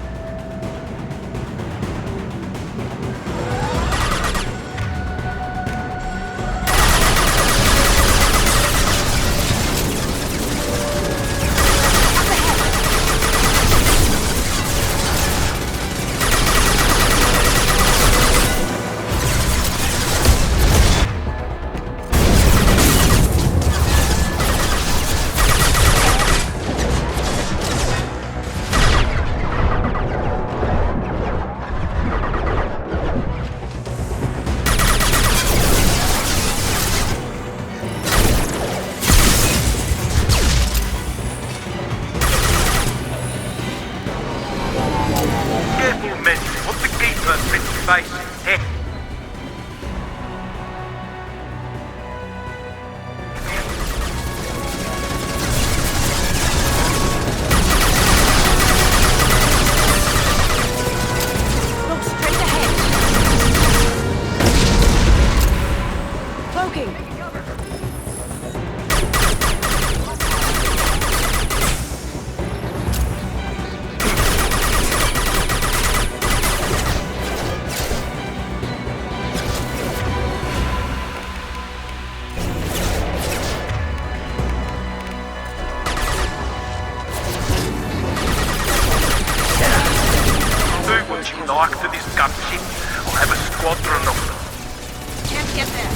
S3: To this gunship, I'll have a squadron of them.
S5: Can't get there.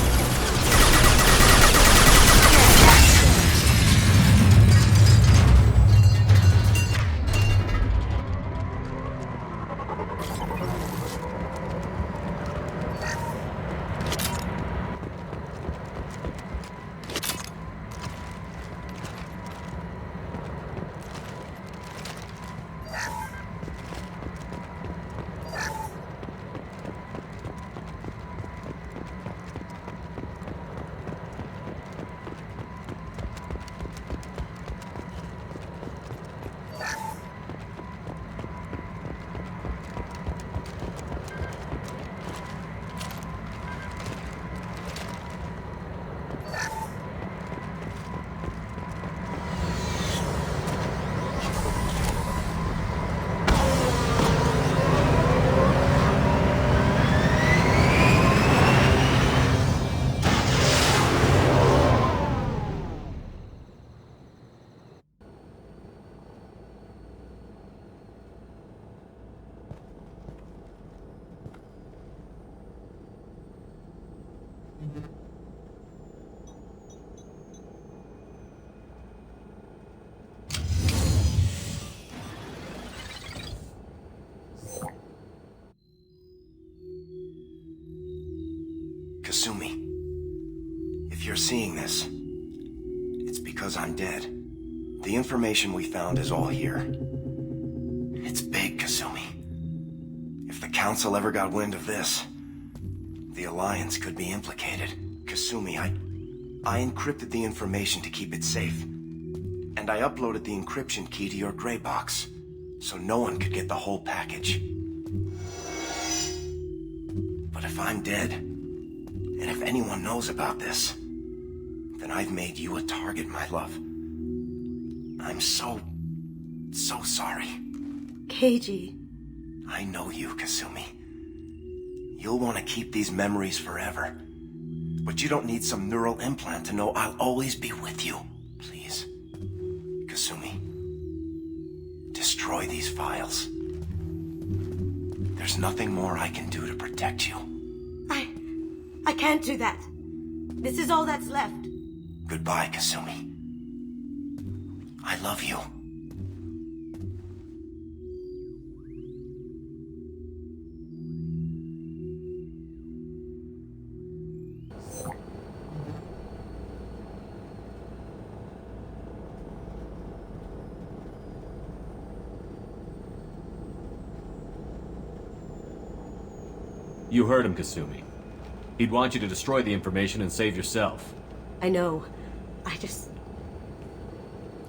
S15: Kasumi, if you're seeing this, it's because I'm dead. The information we found is all here. It's big, Kasumi. If the Council ever got wind of this, the Alliance could be implicated. Kasumi, I encrypted the information to keep it safe. And I uploaded the encryption key to your gray box, so no one could get the whole package. But if I'm dead, and if anyone knows about this, then I've made you a target, my love. I'm so sorry.
S8: Keiji.
S15: I know you, Kasumi. You'll want to keep these memories forever. But you don't need some neural implant to know I'll always be with you. Please. Kasumi. Destroy these files. There's nothing more I can do to protect you.
S8: I can't do that. This is all that's left.
S15: Goodbye, Kasumi. I love you.
S16: You heard him, Kasumi. He'd want you to destroy the information and save yourself.
S8: I know.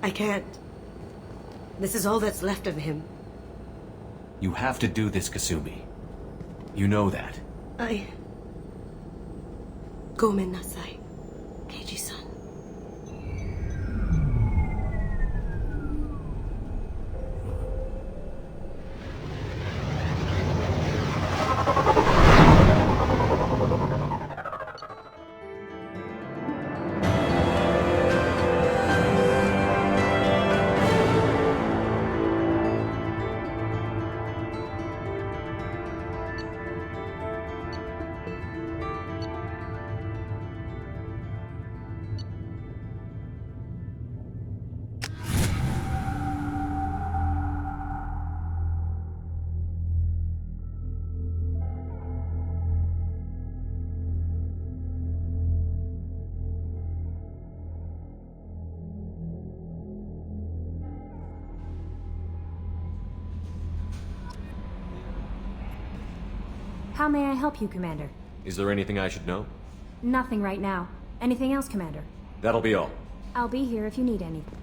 S8: I can't. This is all that's left of him.
S16: You have to do this, Kasumi. You know that.
S8: Gomen nasai, Keiji-san.
S7: How may I help you, Commander?
S16: Is there anything I should know?
S7: Nothing right now. Anything else, Commander?
S16: That'll be all.
S7: I'll be here if you need anything.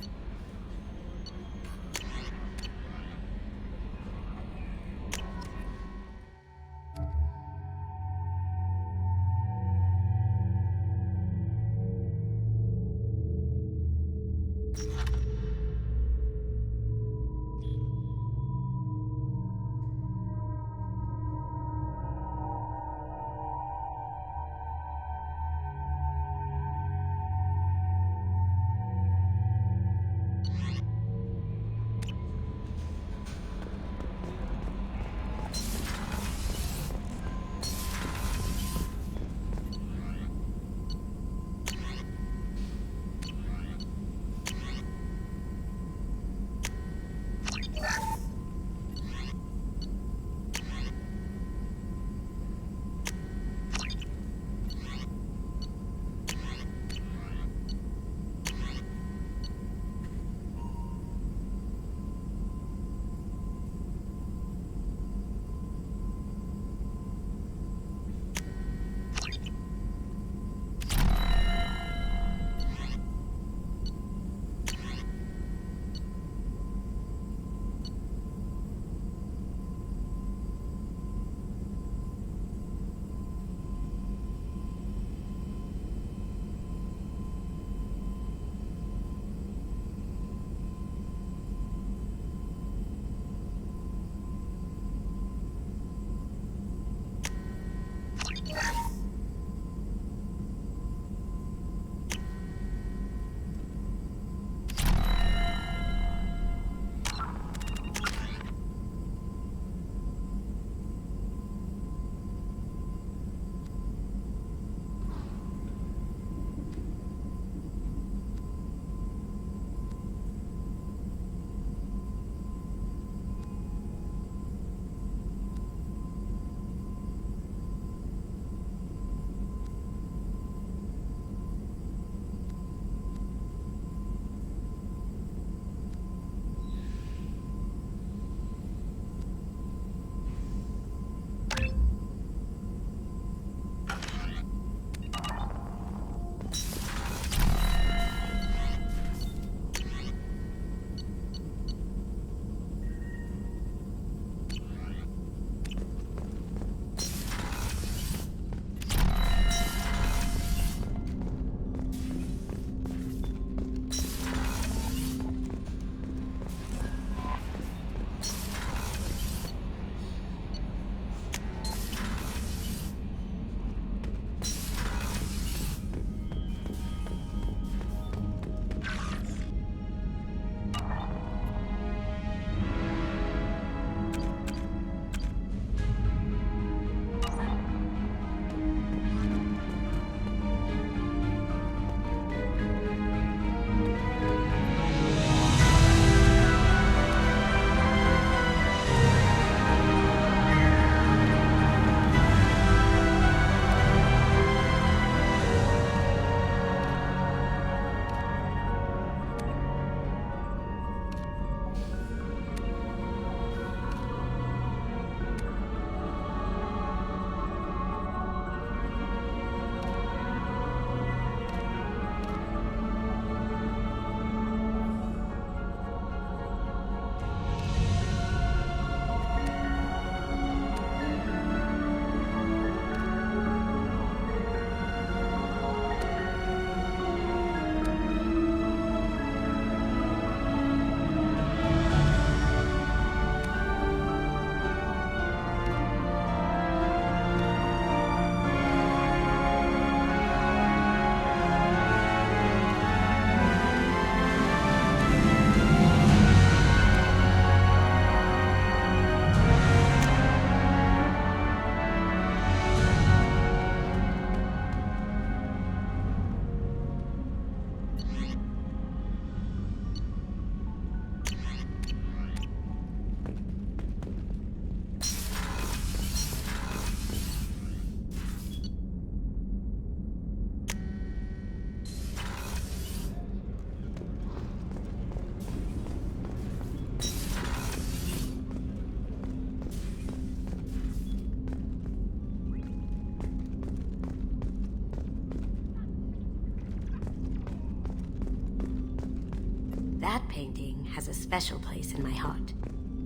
S8: That painting has a special place in my heart.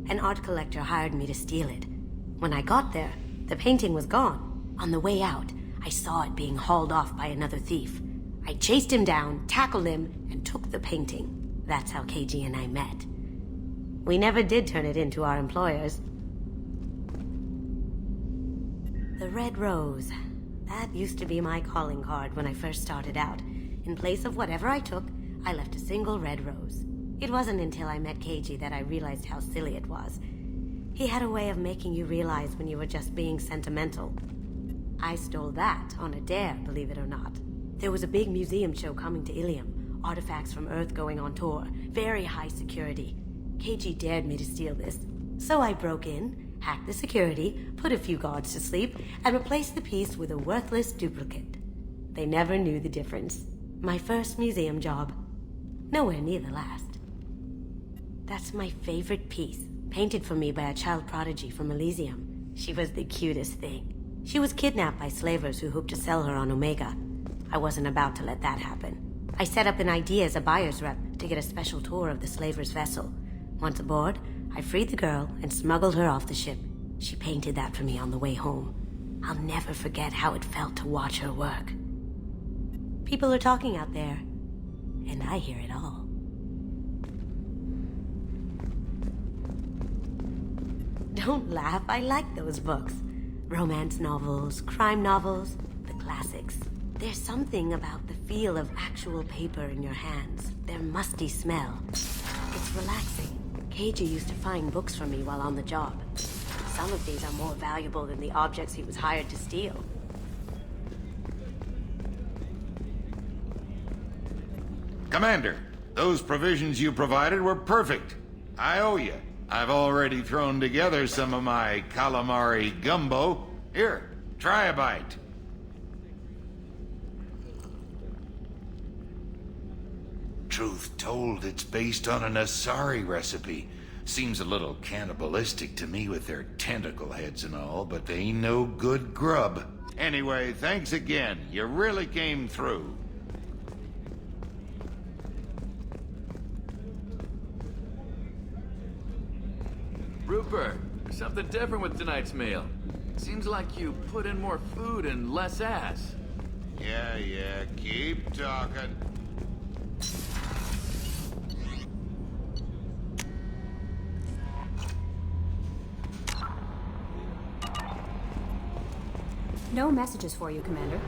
S8: An art collector hired me to steal it. When I got there, the painting was gone. On the way out, I saw it being hauled off by another thief. I chased him down, tackled him, and took the painting. That's how KG and I met. We never did turn it in to our employers. The red rose. That used to be my calling card when I first started out. In place of whatever I took, I left a single red rose. It wasn't until I met KG that I realized how silly it was. He had a way of making you realize when you were just being sentimental. I stole that on a dare, believe it or not. There was a big museum show coming to Ilium. Artifacts from Earth going on tour. Very high security. KG dared me to steal this. So I broke in, hacked the security, put a few guards to sleep, and replaced the piece with a worthless duplicate. They never knew the difference. My first museum job. Nowhere near the last. That's my favorite piece, painted for me by a child prodigy from Elysium. She was the cutest thing. She was kidnapped by slavers who hoped to sell her on Omega. I wasn't about to let that happen. I set up an idea as a buyer's rep to get a special tour of the slaver's vessel. Once aboard, I freed the girl and smuggled her off the ship. She painted that for me on the way home. I'll never forget how it felt to watch her work. People are talking out there, and I hear it all. Don't laugh, I like those books. Romance novels, crime novels, the classics. There's something about the feel of actual paper in your hands, their musty smell. It's relaxing. KG used to find books for me while on the job. Some of these are more valuable than the objects he was hired to steal.
S18: Commander, those provisions you provided were perfect. I owe you. I've already thrown together some of my calamari gumbo. Here, try a bite. Truth told, it's based on an Asari recipe. Seems a little cannibalistic to me with their tentacle heads and all, but they ain't no good grub. Anyway, thanks again. You really came through.
S6: Rupert, there's something different with tonight's meal. Seems like you put in more food and less ass.
S18: Yeah, keep talking.
S7: No messages for you, Commander.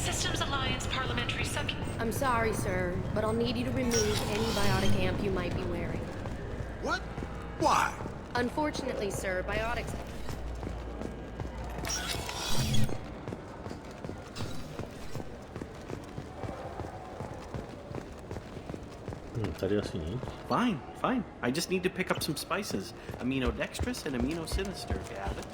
S10: Systems Alliance Parliamentary Sub...
S5: I'm sorry, sir, but I'll need you to remove any biotic amp you might be wearing.
S2: What? Why?
S5: Unfortunately, sir, biotics...
S4: Tady asi nic.
S11: Fine, fine. I just need to pick up some spices. Aminodextrous and aminosinister, if you have it.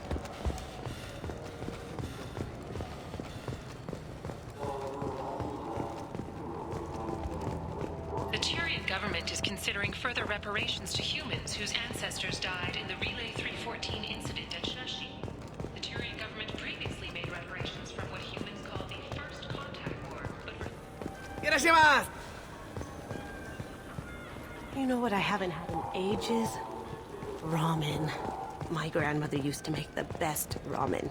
S10: The Tyrian government is considering further reparations to humans whose ancestors died in the Relay 314 incident at Shashi. The Tyrian government previously made reparations from what humans call the First Contact War, but for...
S8: You know what I haven't had in ages? Ramen. My grandmother used to make the best ramen.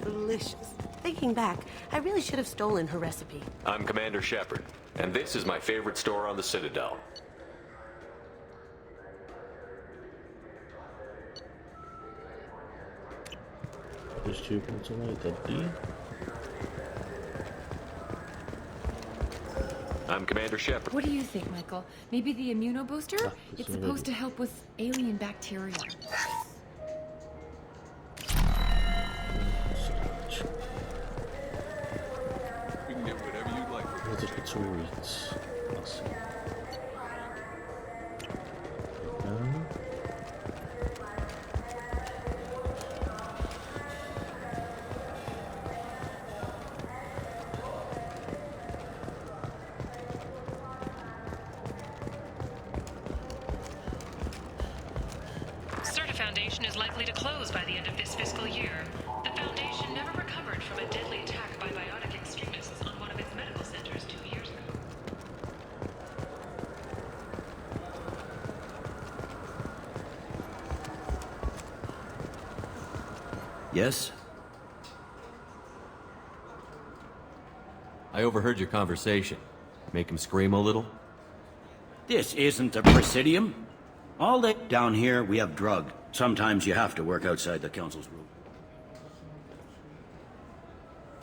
S8: Delicious. Thinking back, I really should have stolen her recipe.
S16: I'm Commander Shepard, and this is my favorite store on the Citadel.
S4: Ještě co mají tady?
S16: I'm Commander Shepard.
S20: What do you think, Michael? Maybe the immunobooster? It's supposed to help with alien bacteria.
S6: You can get whatever you'd like.
S4: Wat is het zoiets?
S10: Foundation is likely to close by the end of this fiscal year. The Foundation never recovered from a deadly attack by biotic extremists on one of its medical centers 2 years ago.
S11: Yes?
S16: I overheard your conversation. Make him scream a little?
S11: This isn't a Presidium. All day down here, we have drug. Sometimes you have to work outside the council's rule.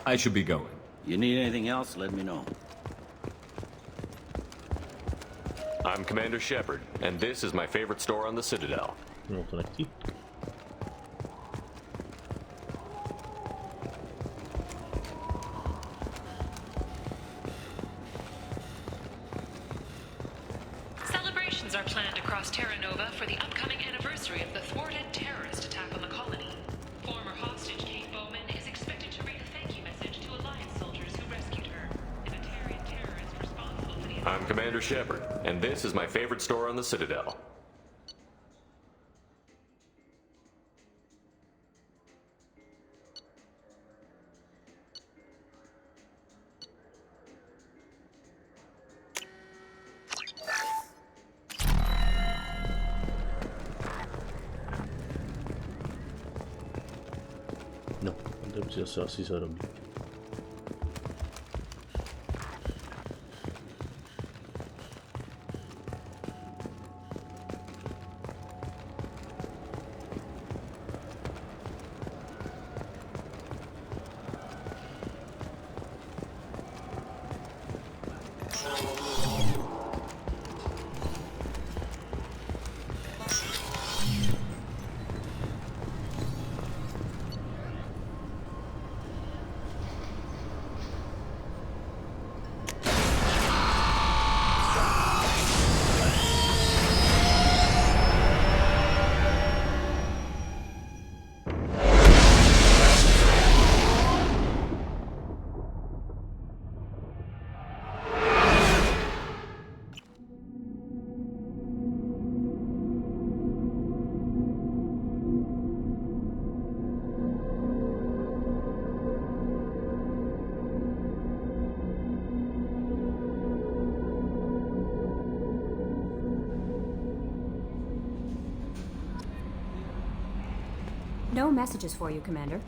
S16: I should be going.
S11: You need anything else, let me know.
S16: I'm Commander Shepard, and this is my favorite store on the Citadel.
S4: No to nechci.
S10: Celebrations are planned across Terra Nova for the upcoming anniversary of the thwarted terrorist attack on the colony. Former hostage Kate Bowman is expected to read a thank you message to Alliance soldiers who rescued her. The Batarian terrorist responsible for the...
S16: I'm Commander Shepard, and this is my favorite store on the Citadel.
S4: No, dobře se asi zarobí.
S7: No messages for you, Commander.